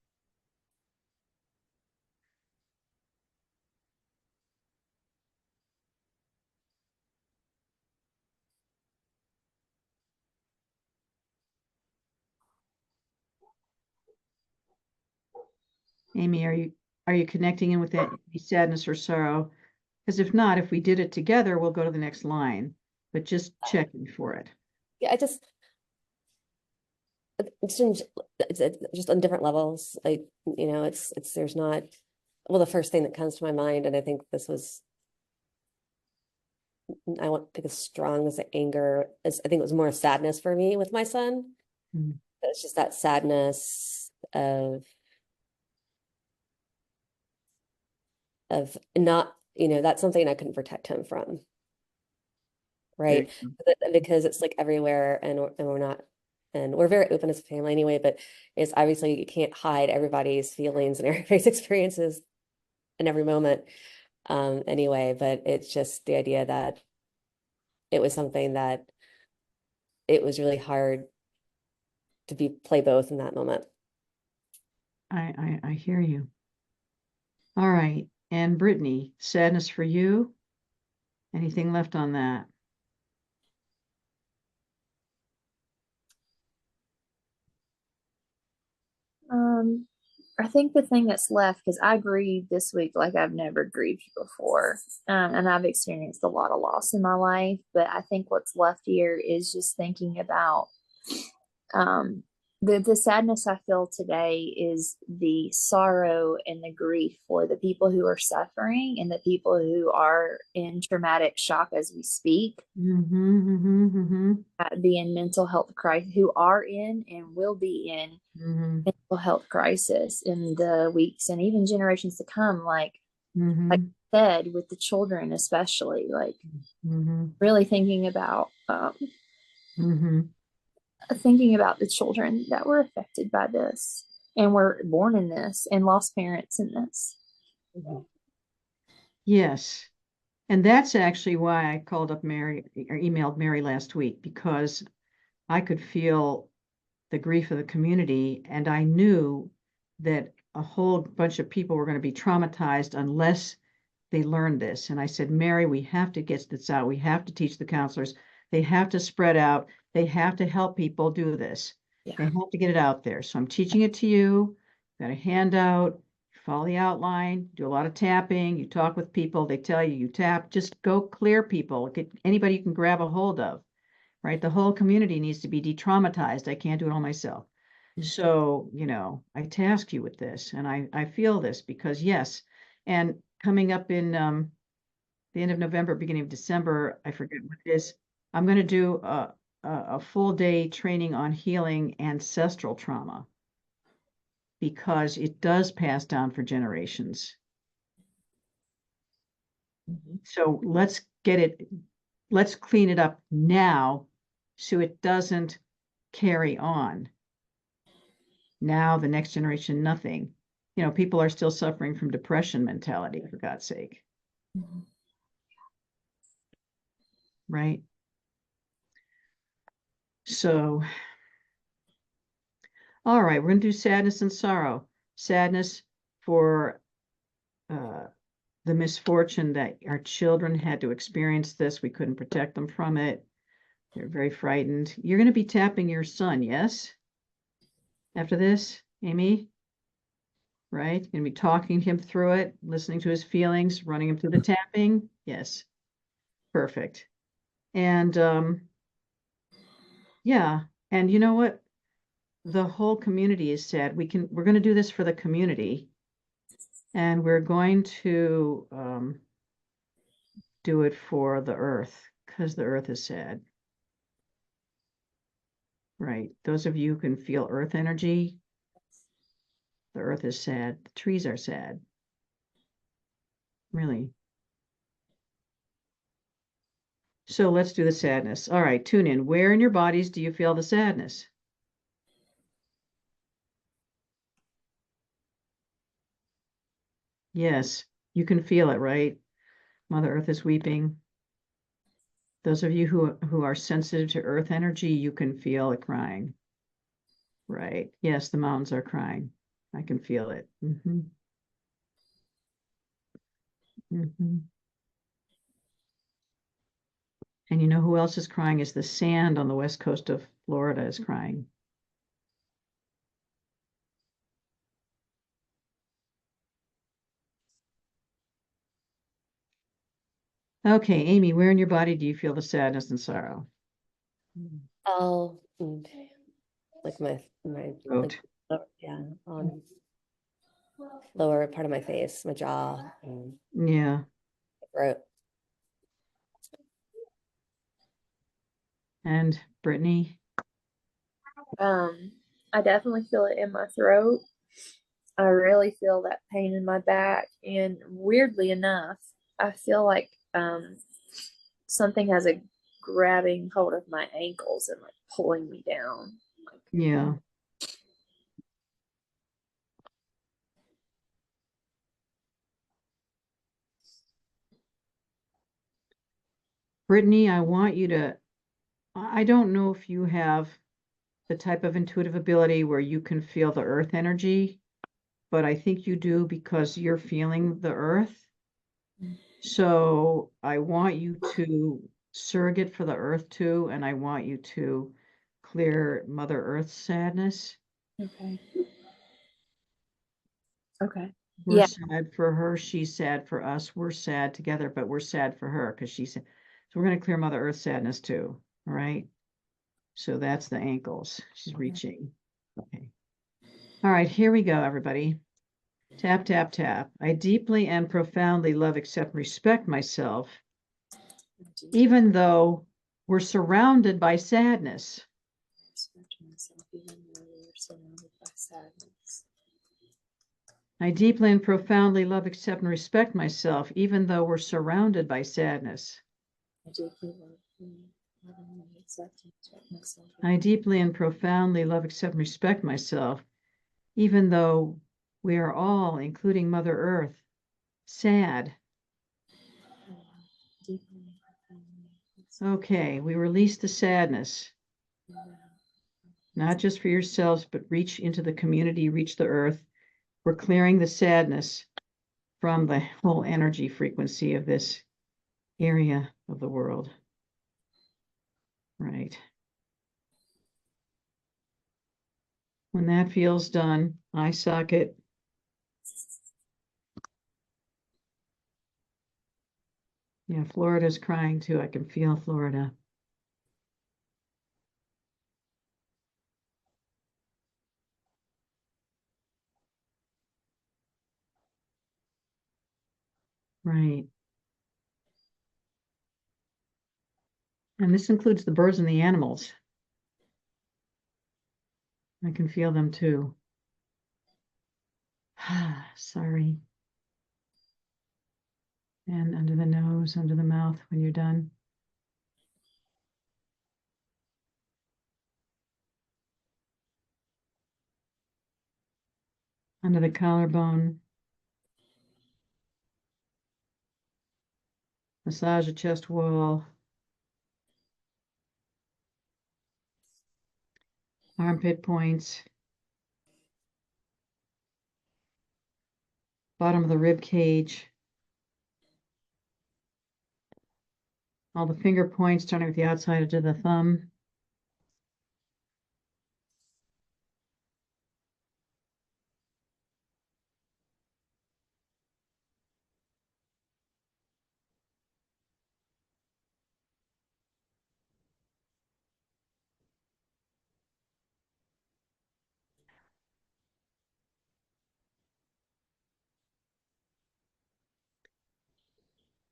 S4: Amy, are you connecting in with that sadness or sorrow? Because if not, if we did it together, we'll go to the next line, but just checking for it.
S8: Yeah, it's just on different levels. Like, you know, there's not, well, the first thing that comes to my mind, and I think this was, I won't think as strong as the anger, as I think it was more sadness for me with my son. It's just that sadness of not, you know, that's something I couldn't protect him from. Right. Because it's like everywhere, and we're not, and we're very open as a family anyway, but it's obviously you can't hide everybody's feelings and everybody's experiences in every moment anyway, but it's just the idea that it was something that it was really hard to play both in that moment.
S4: I hear you. All right. And Brittany, sadness for you? Anything left on that?
S7: I think the thing that's left, because I grieved this week like I've never grieved before, and I've experienced a lot of loss in my life, but I think what's left here is just thinking about the sadness I feel today is the sorrow and the grief for the people who are suffering and the people who are in traumatic shock as we speak, be in mental health crisis, who are in and will be in mental health crisis in the weeks and even generations to come, like I said, with the children especially, like really thinking about the children that were affected by this and were born in this and lost parents in this.
S4: Yes. And that's actually why I called up Mary or emailed Mary last week, because I could feel the grief of the community, and I knew that a whole bunch of people were going to be traumatized unless they learned this. And I said, Mary, we have to get this out. We have to teach the counselors. They have to spread out. They have to help people do this. They have to get it out there. So I'm teaching it to you. Got a handout. Follow the outline. Do a lot of tapping. You talk with people. They tell you, you tap. Just go clear people. Get anybody you can grab a hold of. Right? The whole community needs to be de-traumatized. I can't do it all myself. So, you know, I task you with this, and I feel this because yes, and coming up in the end of November, beginning of December, I forget what it is, I'm going to do a full day training on healing ancestral trauma because it does pass down for generations. So let's clean it up now so it doesn't carry on. Now the next generation, nothing. You know, people are still suffering from depression mentality, for God's sake. Right? So, all right, we're going to do sadness and sorrow. Sadness for the misfortune that our children had to experience this. We couldn't protect them from it. They're very frightened. You're going to be tapping your son, yes? After this, Amy? Right? You're going to be talking him through it, listening to his feelings, running him through the tapping? Yes. Perfect. And yeah, and you know what? The whole community is sad. We're going to do this for the community, and we're going to do it for the earth because the earth is sad. Right. Those of you who can feel earth energy, the earth is sad. The trees are sad. Really. So let's do the sadness. All right, tune in. Where in your bodies do you feel the sadness? Yes, you can feel it, right? Mother Earth is weeping. Those of you who are sensitive to earth energy, you can feel it crying. Right. Yes, the mountains are crying. I can feel it. Mm-hmm. Mm-hmm. And you know who else is crying is the sand on the west coast of Florida is crying. Okay, Amy, where in your body do you feel the sadness and sorrow?
S8: Oh, like my
S4: Throat.
S8: like, yeah, on lower part of my face, my jaw, and
S4: Yeah.
S8: throat.
S4: And Brittany?
S9: I definitely feel it in my throat. I really feel that pain in my back, and weirdly enough, I feel like something has a grabbing hold of my ankles and like pulling me down.
S4: Yeah. Brittany, I want you to, I don't know if you have the type of intuitive ability where you can feel the earth energy, but I think you do because you're feeling the earth. So I want you to surrogate for the earth too, and I want you to clear Mother Earth's sadness.
S9: Okay. Okay.
S4: We're
S9: Yeah.
S4: sad for her. She's sad for us. We're sad together, but we're sad for her because she's. So we're going to clear Mother Earth's sadness too. All right. So that's the ankles. She's reaching. Okay. All right. Here we go, everybody. Tap, tap, tap. I deeply and profoundly love, accept, and respect myself, even though we're surrounded by sadness. I deeply and profoundly love, accept, and respect myself, even though we're surrounded by sadness. I deeply and profoundly love, accept, and respect myself, even though we are all, including Mother Earth, sad. Okay, we release the sadness, not just for yourselves, but reach into the community, reach the earth. We're clearing the sadness from the whole energy frequency of this area of the world. Right. When that feels done, eye socket. Yeah, Florida's crying too. I can feel Florida. Right. And this includes the birds and the animals. I can feel them too. Sorry. And under the nose, under the mouth when you're done. Under the collarbone. Massage the chest wall. Armpit points. Bottom of the rib cage. All the finger points starting with the outside edge of the thumb.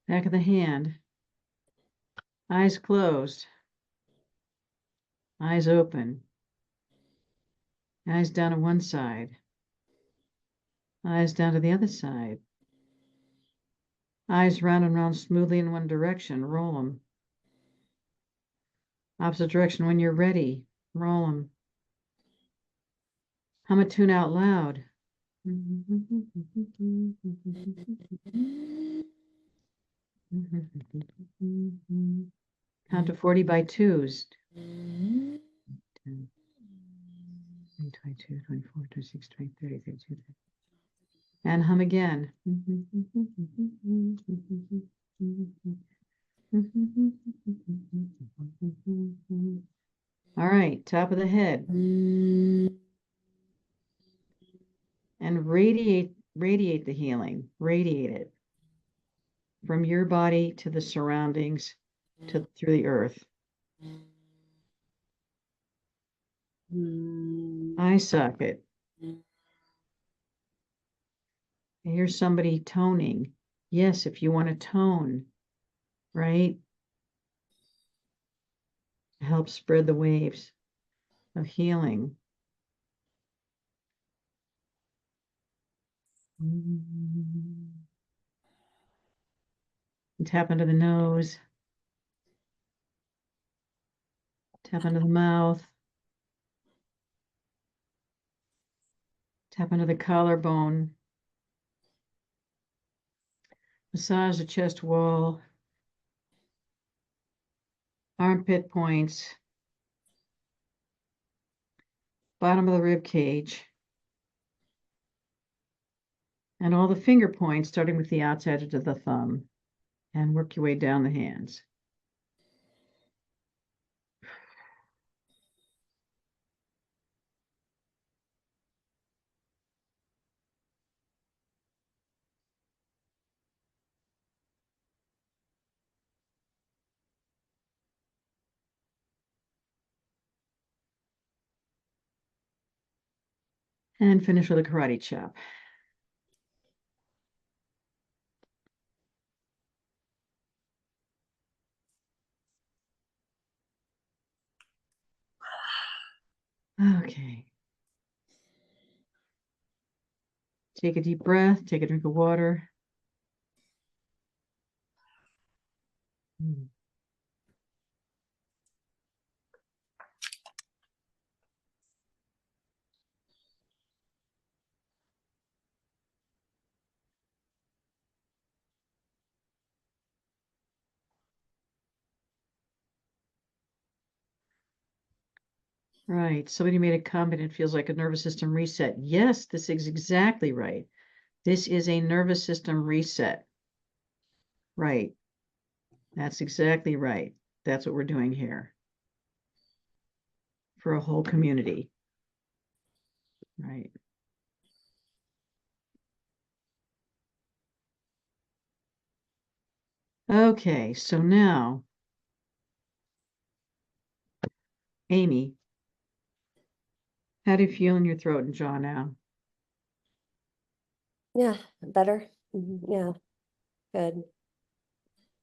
S4: Back of the hand. Eyes closed. Eyes open. Eyes down to one side. Eyes down to the other side. Eyes round and round smoothly in one direction. Roll them. Opposite direction when you're ready. Roll them. Hum a tune out loud. Count to 40 by twos. 10, 22, 24, 26, 28, 30, 32. And hum again. All right, top of the head. And radiate the healing. Radiate it from your body to the surroundings to through the earth. Eye socket. Here's somebody toning. Yes, if you want to tone, right? Help spread the waves of healing. And tap into the nose. Tap into the mouth. Tap into the collarbone. Massage the chest wall. Armpit points. Bottom of the rib cage. And all the finger points, starting with the outside edge of the thumb. And work your way down the hands. And finish with a karate chop. Okay. Take a deep breath, take a drink of water. Right. Somebody made a comment. It feels like a nervous system reset. Yes, this is exactly right. This is a nervous system reset. Right. That's exactly right. That's what we're doing here for a whole community. Right. Okay, so now, Amy, how do you feel in your throat and jaw now?
S8: Yeah, better. Yeah, good.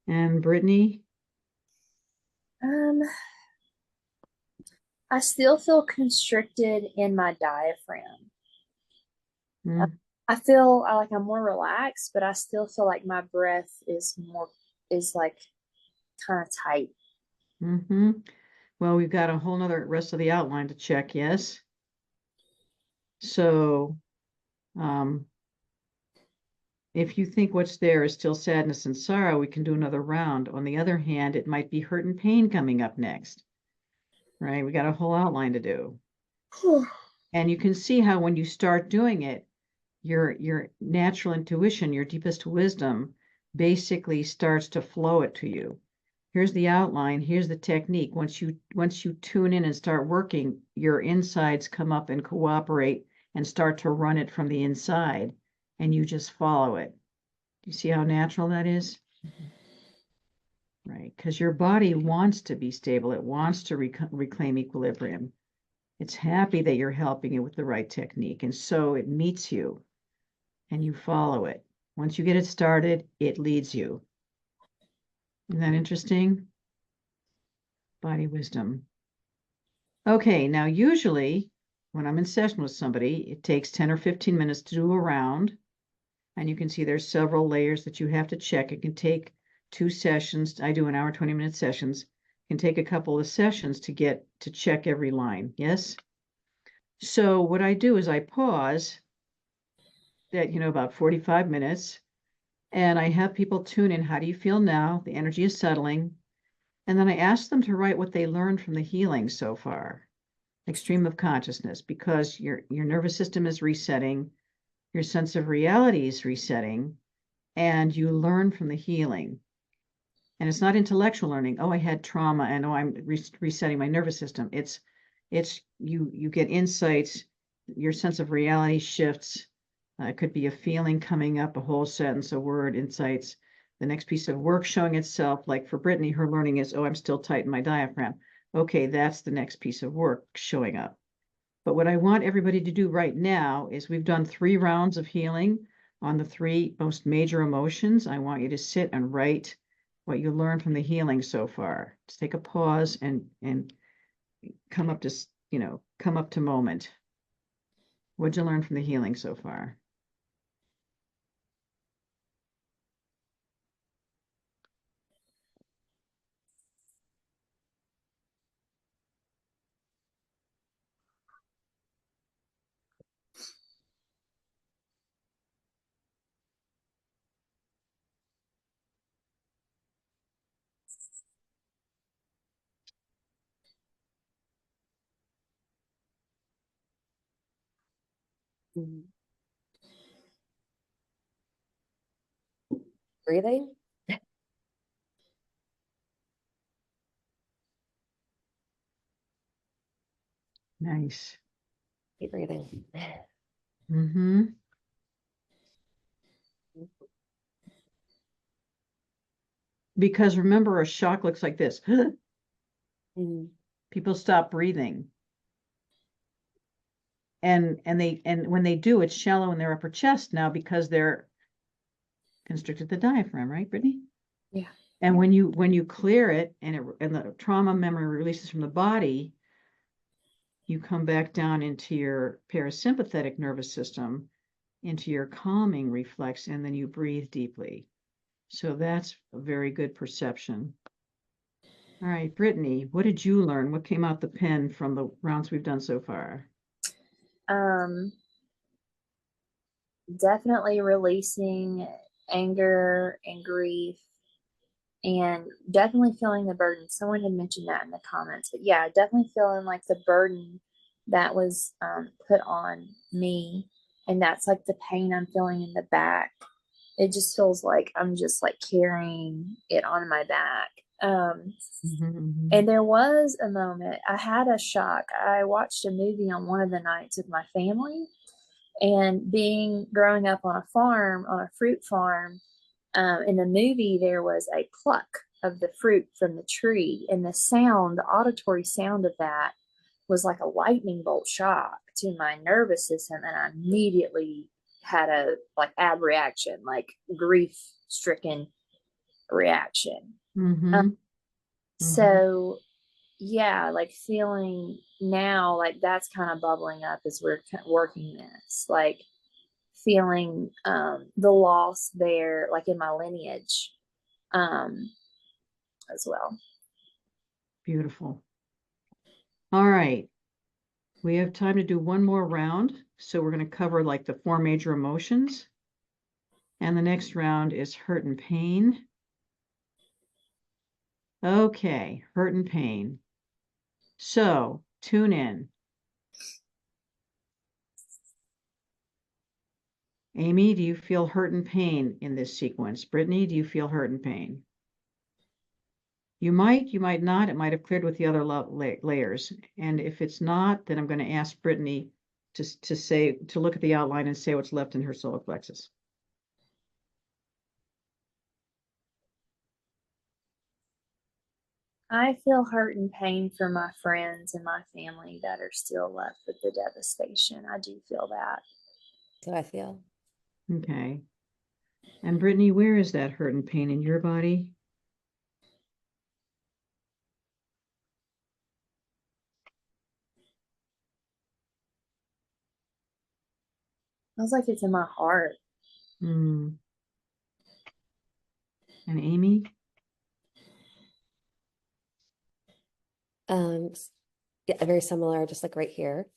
S4: And Brittany?
S9: Um, I still feel constricted in my diaphragm.
S4: Mm,
S9: I feel like I'm more relaxed, but I still feel like my breath is like kind of tight.
S4: mm-hmm. Well, we've got a whole nother rest of the outline to check, yes? So, if you think what's there is still sadness and sorrow, we can do another round. On the other hand, it might be hurt and pain coming up next, right? We got a whole outline to do. And you can see how when you start doing it, your natural intuition, your deepest wisdom basically starts to flow it to you. Here's the outline, here's the technique. Once you tune in and start working, your insides come up and cooperate and start to run it from the inside, and you just follow it. Do you see how natural that is? Right, because your body wants to be stable. It wants to reclaim equilibrium. It's happy that you're helping it with the right technique, and so it meets you and you follow it. Once you get it started, it leads you. Isn't that interesting? Body wisdom. Okay, now usually when I'm in session with somebody, it takes 10 or 15 minutes to do a round. And you can see there's several layers that you have to check. It can take 2 sessions. I do an hour, 20-minute sessions. It can take a couple of sessions to check every line. Yes? So what I do is I pause at, about 45 minutes, and I have people tune in. How do you feel now? The energy is settling. And then I ask them to write what they learned from the healing so far, like stream of consciousness, because your nervous system is resetting, your sense of reality is resetting, and you learn from the healing. And it's not intellectual learning. Oh, I had trauma, and oh, I'm resetting my nervous system. It's you get insights, your sense of reality shifts. It could be a feeling coming up, a whole sentence, a word, insights. The next piece of work showing itself, like for Brittany, her learning is, oh, I'm still tight in my diaphragm. Okay, that's the next piece of work showing up. But what I want everybody to do right now is we've done 3 rounds of healing on the 3 most major emotions. I want you to sit and write what you learned from the healing so far. Just take a pause and come up to moment. What'd you learn from the healing so far?
S8: Breathing.
S4: Nice.
S8: Keep breathing.
S4: Mm-hmm. Because remember, a shock looks like this. People stop breathing. And when they do, it's shallow in their upper chest now because they're constricted the diaphragm, right, Brittany?
S9: Yeah.
S4: And when you clear it and the trauma memory releases from the body, you come back down into your parasympathetic nervous system, into your calming reflex, and then you breathe deeply. So that's a very good perception. All right, Brittany, what did you learn? What came out the pen from the rounds we've done so far?
S9: Definitely releasing anger and grief, and definitely feeling the burden. Someone had mentioned that in the comments, but yeah, definitely feeling like the burden that was put on me, and that's like the pain I'm feeling in the back. It just feels like I'm just like carrying it on my back. And there was a moment I had a shock. I watched a movie on one of the nights with my family, and growing up on a farm, on a fruit farm, in the movie, there was a pluck of the fruit from the tree, and the auditory sound of that was like a lightning bolt shock to my nervous system. And I immediately had a ab reaction, like grief stricken reaction. So yeah, like feeling now like that's kind of bubbling up as we're working this, like feeling the loss there, like in my lineage as well.
S4: Beautiful. All right. We have time to do one more round. So we're going to cover like the 4 major emotions. And the next round is hurt and pain. Okay, hurt and pain. So tune in. Amy, do you feel hurt and pain in this sequence? Brittany, do you feel hurt and pain? You might not. It might have cleared with the other layers. And if it's not, then I'm going to ask Brittany to look at the outline and say what's left in her solar plexus.
S9: I feel hurt and pain for my friends and my family that are still left with the devastation. I do feel that.
S8: So I feel.
S4: Okay. And Brittany, where is that hurt and pain in your body?
S9: Feels like it's in my heart.
S4: And Amy?
S8: Yeah, very similar, just like right here.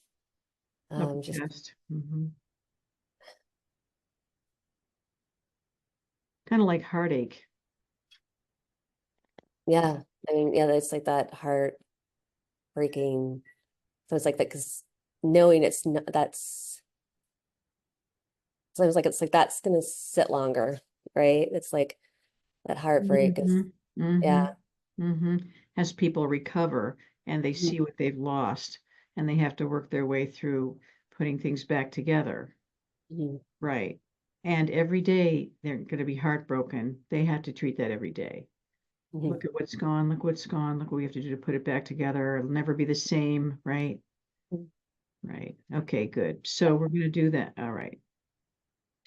S8: Just
S4: Chest. Kind of like heartache.
S8: yeah, I mean, yeah, it's like that heart breaking. So it's like that because knowing it's not that's so it's like that's gonna sit longer, right? It's like that heartbreak is yeah.
S4: As people recover and they see what they've lost and they have to work their way through putting things back together. Right. And every day they're going to be heartbroken. They have to treat that every day. Look at what's gone. Look what's gone. Look what we have to do to put it back together. It'll never be the same, right? Right. Okay, good. So we're going to do that. All right.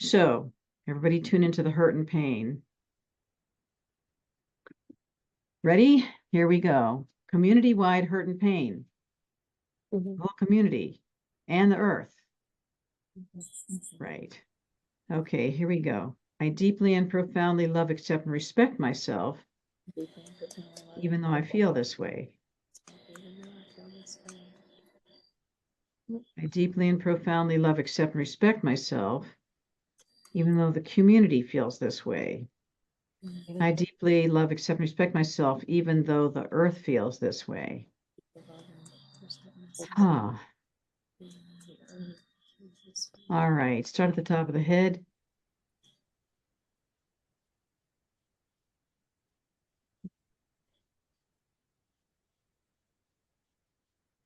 S4: So everybody tune into the hurt and pain. Ready? Here we go. Community-wide hurt and pain. The whole community and the earth. Right. Okay, here we go. I deeply and profoundly love, accept, and respect myself, even though I feel this way. I deeply and profoundly love, accept, and respect myself, even though the community feels this way. I deeply love, accept, and respect myself, even though the earth feels this way. Ah. All right, start at the top of the head.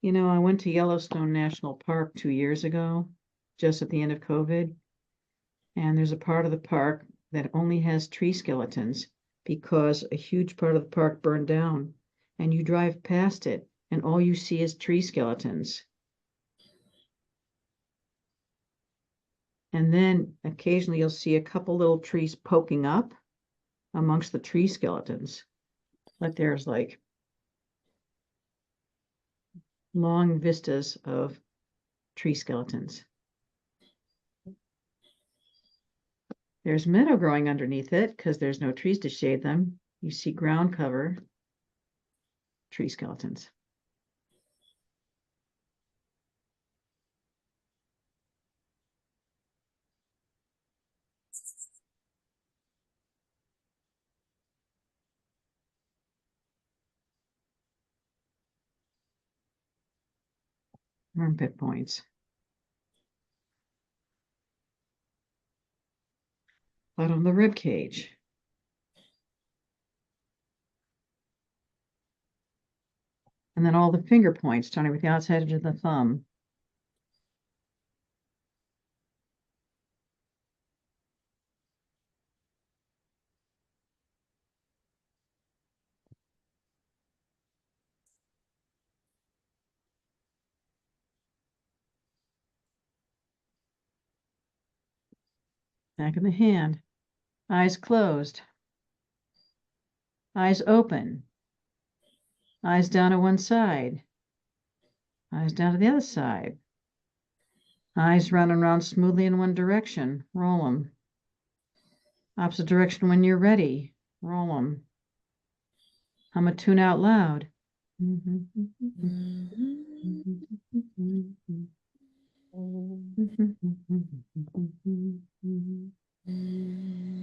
S4: You know, I went to Yellowstone National Park 2 years ago, just at the end of COVID. And there's a part of the park that only has tree skeletons because a huge part of the park burned down. And you drive past it and all you see is tree skeletons. And then occasionally you'll see a couple little trees poking up amongst the tree skeletons. But there's like long vistas of tree skeletons. There's meadow growing underneath it because there's no trees to shade them. You see ground cover, tree skeletons. Armpit points. Bottom of the rib cage. And then all the finger points, starting with the outside edge of the thumb. Back of the hand. Eyes closed. Eyes open. Eyes down to one side. Eyes down to the other side. Eyes round and round smoothly in one direction. Roll them. Opposite direction when you're ready. Roll them. Hum a tune out loud.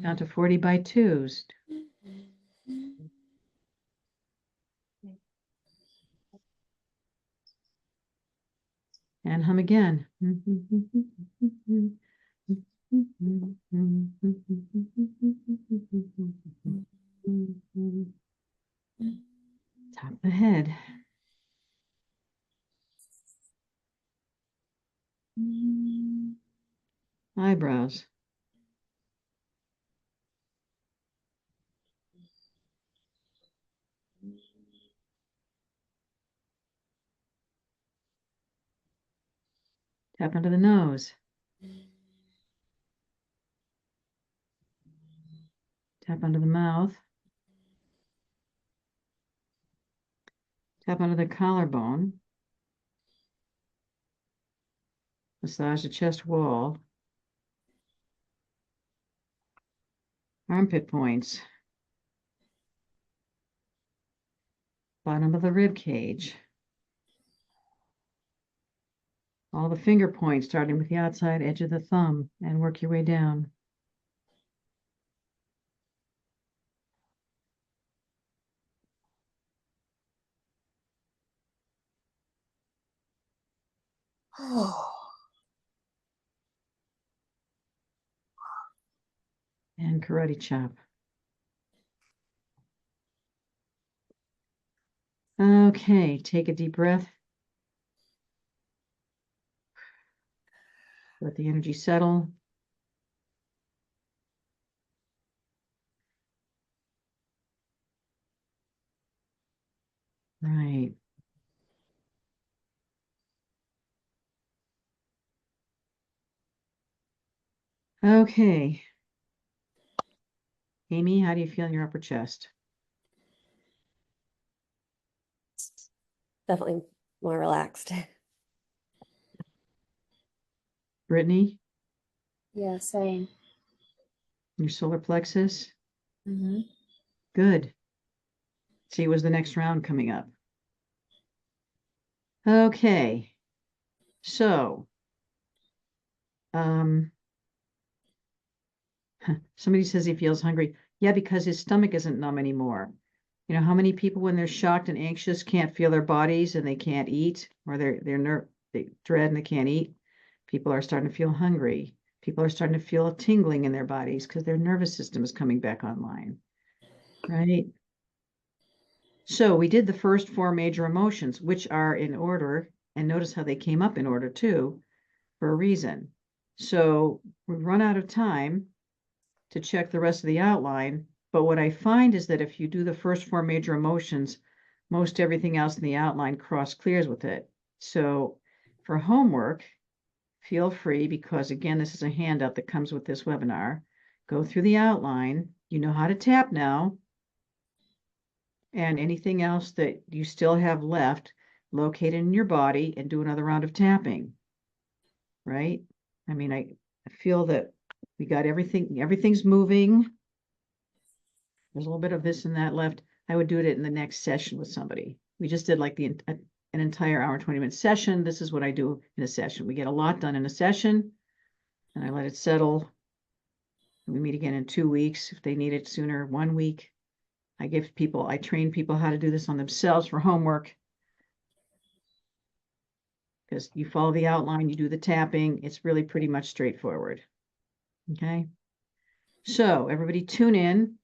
S4: Down to 40 by twos. And hum again. Top of the head. Eyebrows. Tap under the nose. Tap under the mouth. Tap under the collarbone. Massage the chest wall. Armpit points. Bottom of the rib cage. All the finger points, starting with the outside edge of the thumb, and work your way down. And karate chop. Okay, take a deep breath. Let the energy settle. Right. Okay. Amy, how do you feel in your upper chest?
S8: Definitely more relaxed.
S4: Brittany,
S9: Yeah, same.
S4: your solar plexus?
S9: Mm-hmm.
S4: Good. See, was the next round coming up? Okay. So, somebody says he feels hungry. Yeah, because his stomach isn't numb anymore. You know how many people, when they're shocked and anxious, can't feel their bodies and they can't eat, or they dread and they can't eat? People are starting to feel hungry. People are starting to feel a tingling in their bodies because their nervous system is coming back online, right? So we did the first four major emotions, which are in order, and notice how they came up in order too, for a reason. So we've run out of time to check the rest of the outline, but what I find is that if you do the first four major emotions, most everything else in the outline cross clears with it. So for homework, feel free, because again, this is a handout that comes with this webinar. Go through the outline. You know how to tap now. And anything else that you still have left, locate it in your body and do another round of tapping. Right? I mean, I feel that we got everything's moving. There's a little bit of this and that left. I would do it in the next session with somebody. We just did like an entire hour, 20-minute session. This is what I do in a session. We get a lot done in a session, and I let it settle. We meet again in 2 weeks. If they need it sooner, 1 week. I train people how to do this on themselves for homework. Because you follow the outline, you do the tapping. It's really pretty much straightforward. Okay. So everybody tune in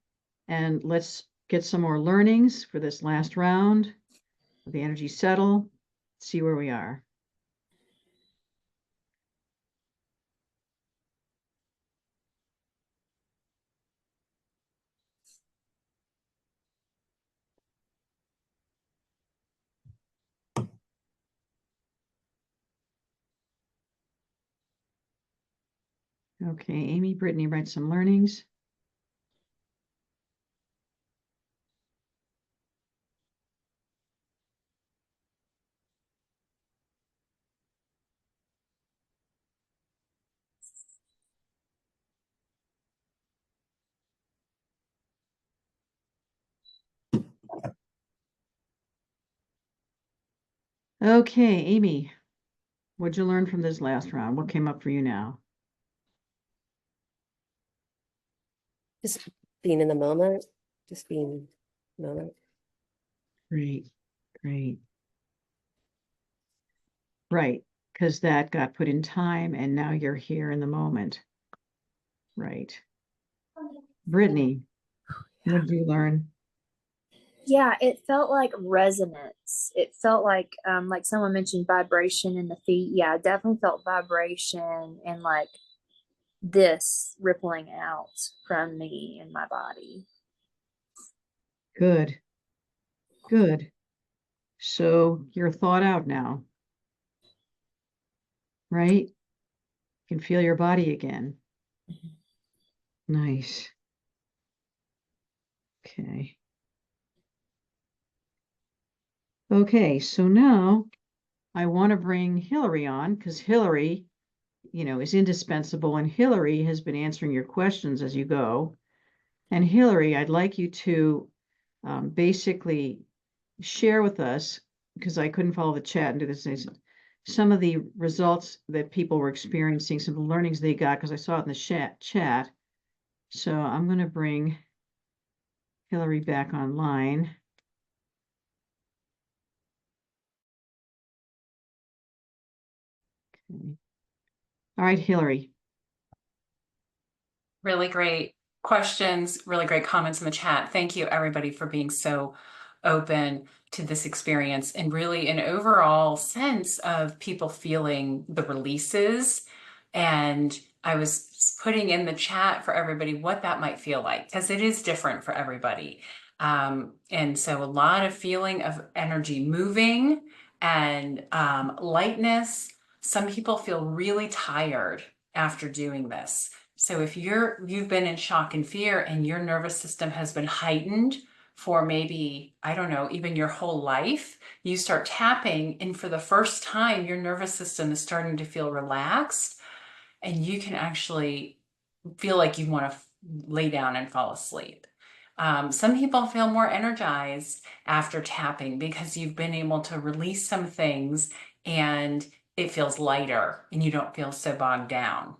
S4: and let's get some more learnings for this last round. The energy settle, see where we are. Okay, Amy, Brittany, write some learnings. Okay, Amy, what'd you learn from this last round? What came up for you now?
S8: Just being in the moment, just being in the moment.
S4: Great, great. Right, because that got put in time and now you're here in the moment. Right. Brittany, what did you learn?
S9: Yeah, it felt like resonance. It felt like someone mentioned vibration in the feet. Yeah, I definitely felt vibration and like this rippling out from me in my body.
S4: Good, good. So you're thawed out now, right? You can feel your body again. Nice. Okay. Okay, so now I want to bring Hillary on because Hillary, is indispensable, and Hillary has been answering your questions as you go. And Hillary, I'd like you to basically share with us, because I couldn't follow the chat and do this, some of the results that people were experiencing, some of the learnings they got, because I saw it in the chat. So I'm going to bring Hillary back online. Okay. All right, Hillary.
S6: Really great questions, really great comments in the chat. Thank you, everybody, for being so open to this experience and really an overall sense of people feeling the releases. And I was putting in the chat for everybody what that might feel like, because it is different for everybody. And so a lot of feeling of energy moving and lightness. Some people feel really tired after doing this. So if you've been in shock and fear and your nervous system has been heightened for maybe, I don't know, even your whole life, you start tapping and for the first time, your nervous system is starting to feel relaxed and you can actually feel like you want to lay down and fall asleep. Some people feel more energized after tapping because you've been able to release some things and it feels lighter and you don't feel so bogged down.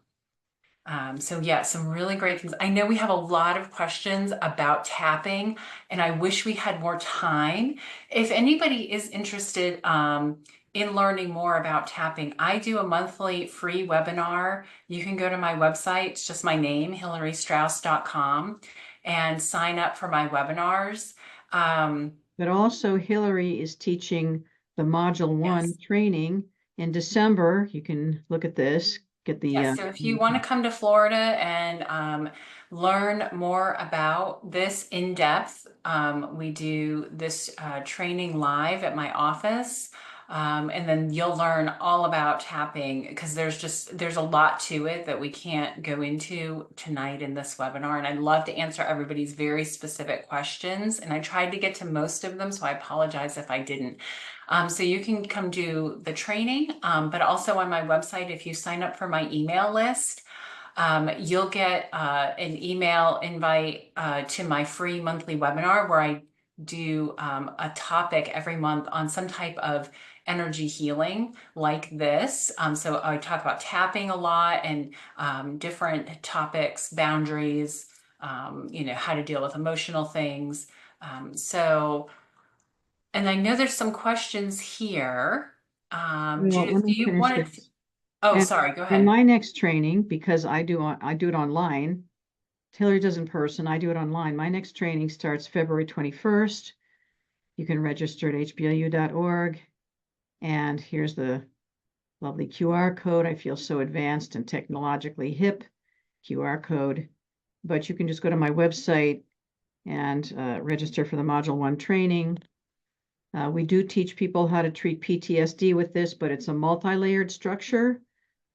S6: So yeah, some really great things. I know we have a lot of questions about tapping and I wish we had more time. If anybody is interested in learning more about tapping, I do a monthly free webinar. You can go to my website, it's just my name, hillarystrauss.com, and sign up for my webinars.
S4: But also Hillary is teaching the Module 1
S6: Yes.
S4: training in December. You can look at this. Get the
S6: Yeah, so if you want to come to Florida and learn more about this in depth, we do this training live at my office. And then you'll learn all about tapping because there's a lot to it that we can't go into tonight in this webinar. And I'd love to answer everybody's very specific questions. And I tried to get to most of them, so I apologize if I didn't. So you can come do the training, but also on my website, if you sign up for my email list, you'll get an email invite to my free monthly webinar where I do a topic every month on some type of energy healing like this. So I talk about tapping a lot and different topics, boundaries, how to deal with emotional things. And I know there's some questions here.
S4: Well,
S6: Judith,
S4: let
S6: do
S4: me
S6: you
S4: finish
S6: want to?
S4: this.
S6: Oh,
S4: And-
S6: sorry, go
S4: And
S6: ahead.
S4: my next training, because I do it online, Hillary does in person, I do it online. My next training starts February 21st. You can register at hblu.org. And here's the lovely QR code. I feel so advanced and technologically hip QR code. But you can just go to my website and register for the Module 1 training. We do teach people how to treat PTSD with this, but it's a multi-layered structure.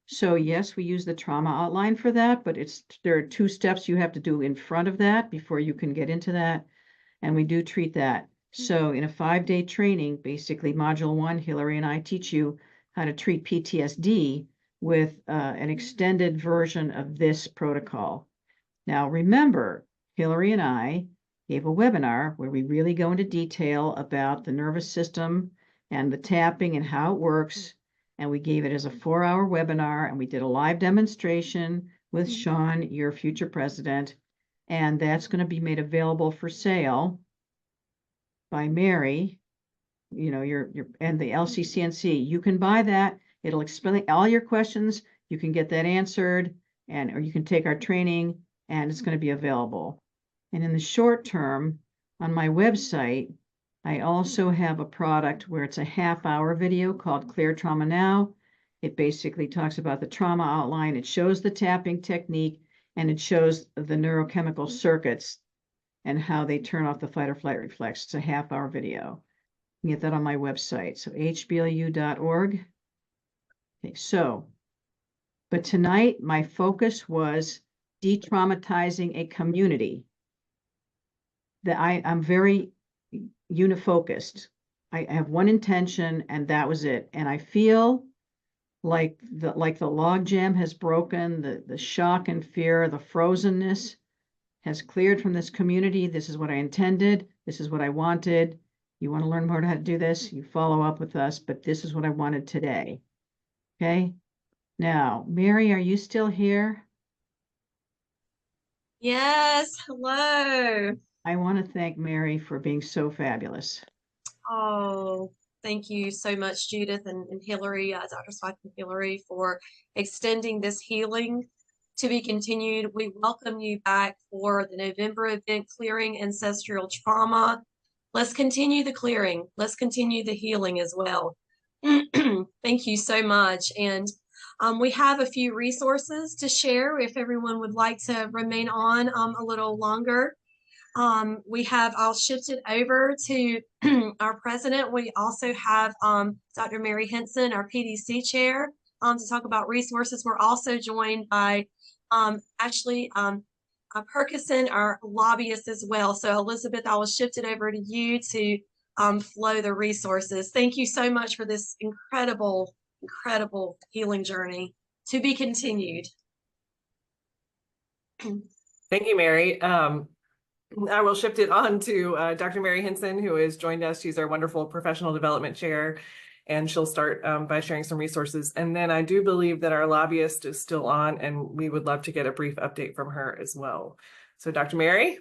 S4: So yes, we use the trauma outline for that, but there are 2 steps you have to do in front of that before you can get into that. And we do treat that. So in a 5-day training, basically Module 1, Hillary and I teach you how to treat PTSD with an extended version of this protocol. Now remember, Hillary and I gave a webinar where we really go into detail about the nervous system and the tapping and how it works. And we gave it as a 4-hour webinar, and we did a live demonstration with Sean, your future president. And that's going to be made available for sale by Mary, you know, and the LCCNC. You can buy that. It'll explain all your questions. You can get that answered, or you can take our training, and it's going to be available. And in the short term, on my website, I also have a product where it's a half-hour video called Clear Trauma Now. It basically talks about the trauma outline. It shows the tapping technique, and it shows the neurochemical circuits and how they turn off the fight or flight reflex. It's a half-hour video. You can get that on my website, so hblu.org. Okay, but tonight my focus was de-traumatizing a community. That I'm very unifocused. I have one intention, and that was it. And I feel like the log jam has broken, the shock and fear, the frozenness has cleared from this community. This is what I intended. This is what I wanted. You want to learn more how to do this, you follow up with us, but this is what I wanted today. Okay. Now, Mary, are you still here?
S5: Yes, hello.
S4: I want to thank Mary for being so fabulous.
S5: Oh, thank you so much, Judith and Hillary, Dr. Swack and Hillary, for extending this healing to be continued. We welcome you back for the November event, Clearing Ancestral Trauma. Let's continue the clearing. Let's continue the healing as well. Thank you so much. And we have a few resources to share if everyone would like to remain on a little longer. I'll shift it over to our president. We also have Dr. Mary Henson, our PDC chair, to talk about resources. We're also joined by Ashley Perkison, our lobbyist as well. So Elizabeth, I will shift it over to you to flow the resources. Thank you so much for this incredible healing journey to be continued.
S1: Thank you, Mary. I will shift it on to Dr. Mary Henson, who has joined us. She's our wonderful professional development chair, and she'll start by sharing some resources. And then I do believe that our lobbyist is still on, and we would love to get a brief update from her as well. So Dr. Mary?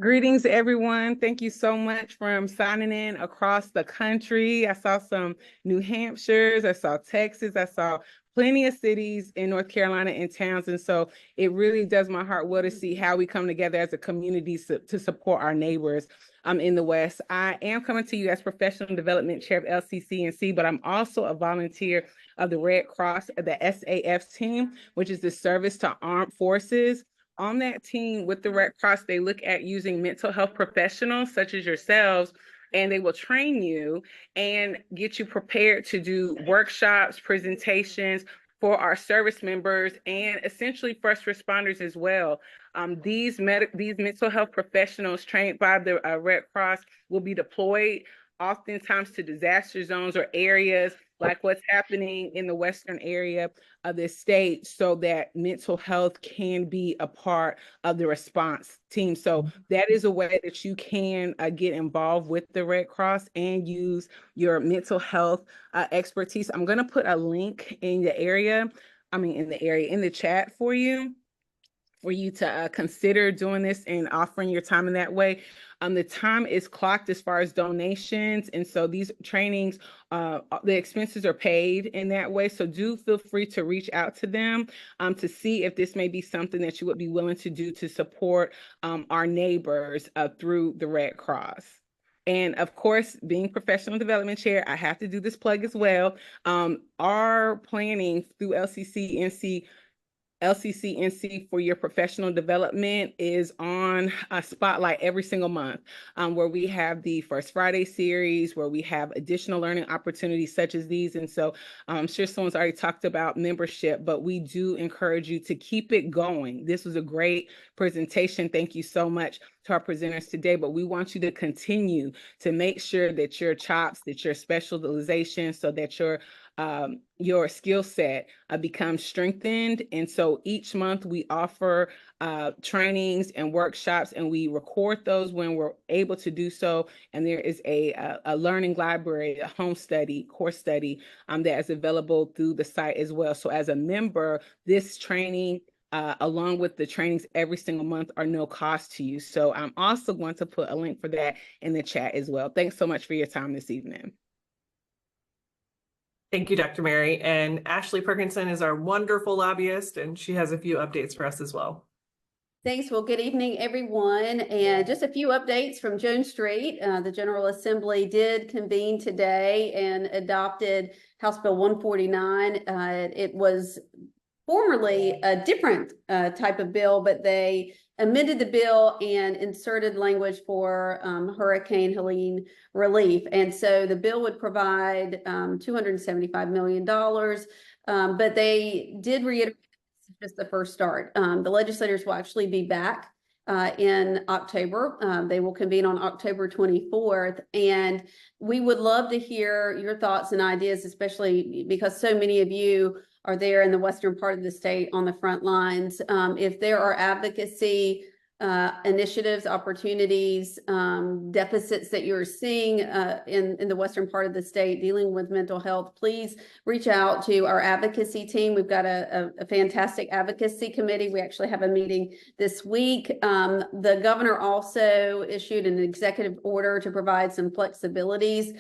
S10: Greetings, everyone. Thank you so much for signing in across the country. I saw some New Hampshires, I saw Texas, I saw plenty of cities in North Carolina and towns. And so it really does my heart well to see how we come together as a community to support our neighbors in the West. I am coming to you as professional development chair of LCCNC, but I'm also a volunteer of the Red Cross, the SAF team, which is the Service to Armed Forces. On that team with the Red Cross, they look at using mental health professionals such as yourselves, and they will train you and get you prepared to do workshops, presentations for our service members and essentially first responders as well. These mental health professionals trained by the Red Cross will be deployed oftentimes to disaster zones or areas like what's happening in the western area of the state, so that mental health can be a part of the response team. So that is a way that you can get involved with the Red Cross and use your mental health expertise. I'm going to put a link in the chat for you to consider doing this and offering your time in that way. The time is clocked as far as donations. And so these trainings, the expenses are paid in that way. So do feel free to reach out to them to see if this may be something that you would be willing to do to support our neighbors through the Red Cross. And of course, being professional development chair, I have to do this plug as well. Our planning through LCCNC for your professional development is on a spotlight every single month, where we have the First Friday series, where we have additional learning opportunities such as these. And so I'm sure someone's already talked about membership, but we do encourage you to keep it going. This was a great presentation. Thank you so much to our presenters today, but we want you to continue to make sure that your chops, that your specialization, so that your your skill set becomes strengthened. And so each month we offer trainings and workshops, and we record those when we're able to do so. And there is a learning library, a home study, course study that is available through the site as well. So as a member, this training along with the trainings every single month are no cost to you. So I'm also going to put a link for that in the chat as well. Thanks so much for your time this evening.
S1: Thank you, Dr. Mary. And Ashley Perkinson is our wonderful lobbyist, and she has a few updates for us as well.
S11: Thanks. Well, good evening, everyone. And just a few updates from Jones Street. The General Assembly did convene today and adopted House Bill 149. It was formerly a different type of bill, but they amended the bill and inserted language for Hurricane Helene relief. And so the bill would provide $275 million, but they did reiterate just the first start. The legislators will actually be back in October. They will convene on October 24th. And we would love to hear your thoughts and ideas, especially because so many of you are there in the western part of the state on the front lines. If there are advocacy initiatives, opportunities, deficits that you're seeing in the western part of the state dealing with mental health, please reach out to our advocacy team. We've got a fantastic advocacy committee. We actually have a meeting this week. The governor also issued an executive order to provide some flexibilities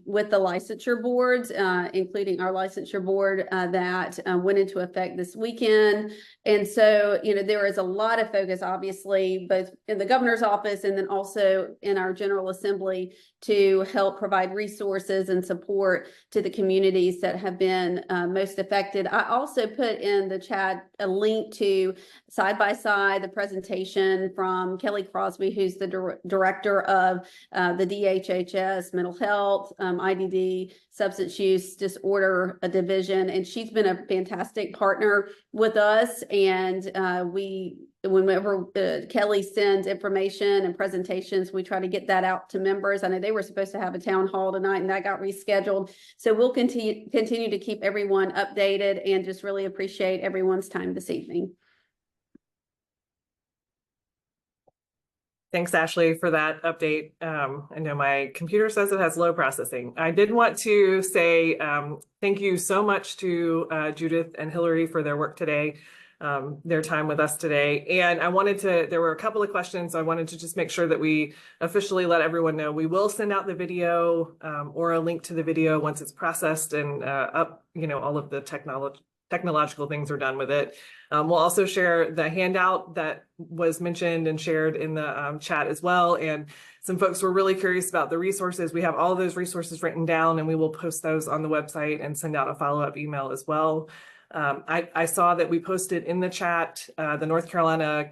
S11: with the licensure boards, including our licensure board that went into effect this weekend. And so, you know, there is a lot of focus, obviously, both in the governor's office and then also in our General Assembly to help provide resources and support to the communities that have been most affected. I also put in the chat a link to side by side the presentation from Kelly Crosby, who's the director of the DHHS mental health, IDD, substance use disorder division, and she's been a fantastic partner with us. And whenever Kelly sends information and presentations, we try to get that out to members. I know they were supposed to have a town hall tonight and that got rescheduled. So we'll continue to keep everyone updated and just really appreciate everyone's time this evening.
S1: Thanks, Ashley, for that update. I know my computer says it has low processing. I did want to say thank you so much to Judith and Hillary for their work today, their time with us today. And I wanted to, there were a couple of questions. So I wanted to just make sure that we officially let everyone know we will send out the video or a link to the video once it's processed and up, you know, all of the technological things are done with it. We'll also share the handout that was mentioned and shared in the chat as well. And some folks were really curious about the resources. We have all those resources written down and we will post those on the website and send out a follow-up email as well. I saw that we posted in the chat, the North Carolina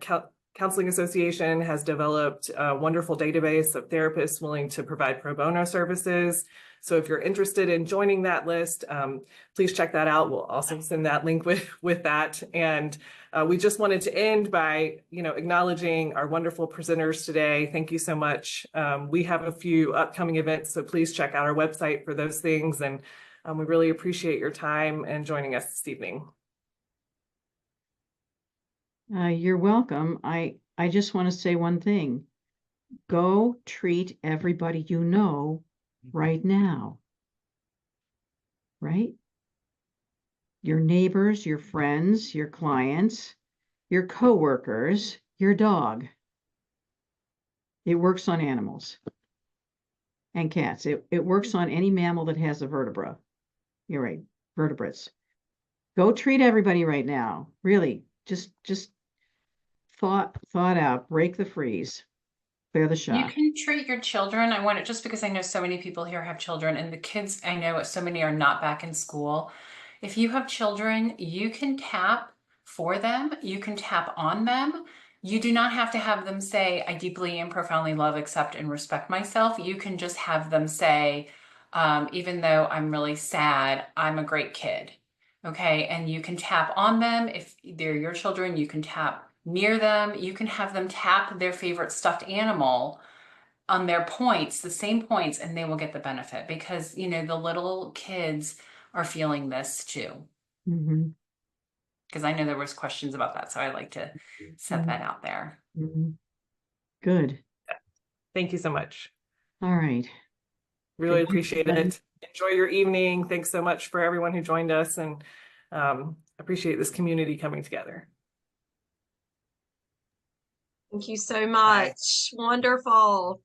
S1: Counseling Association has developed a wonderful database of therapists willing to provide pro bono services. So if you're interested in joining that list, please check that out. We'll also send that link with that. And we just wanted to end by, you know, acknowledging our wonderful presenters today. Thank you so much. We have a few upcoming events, so please check out our website for those things. And we really appreciate your time and joining us this evening.
S4: You're welcome. I just want to say one thing. Go treat everybody you know right now, right? Your neighbors, your friends, your clients, your coworkers, your dog. It works on animals and cats. It works on any mammal that has a vertebra. You're right, vertebrates. Go treat everybody right now. Really, just thought out, break the freeze. Clear the shot.
S6: You can treat your children. I want it just because I know so many people here have children, and the kids I know so many are not back in school. If you have children, you can tap for them. You can tap on them. You do not have to have them say, I deeply and profoundly love, accept, and respect myself. You can just have them say, even though I'm really sad, I'm a great kid. Okay. And you can tap on them. If they're your children, you can tap near them. You can have them tap their favorite stuffed animal on their points, the same points, and they will get the benefit because, you know, the little kids are feeling this too.
S4: Mhm.
S6: Because I know there was questions about that, so I like to set that out there.
S4: Mhm. Good.
S1: Thank you so much.
S4: All right.
S1: Really
S4: Thank you,
S1: appreciate
S4: everybody.
S1: it. Enjoy your evening. Thanks so much for everyone who joined us, and appreciate this community coming together.
S5: Thank you so much. Wonderful.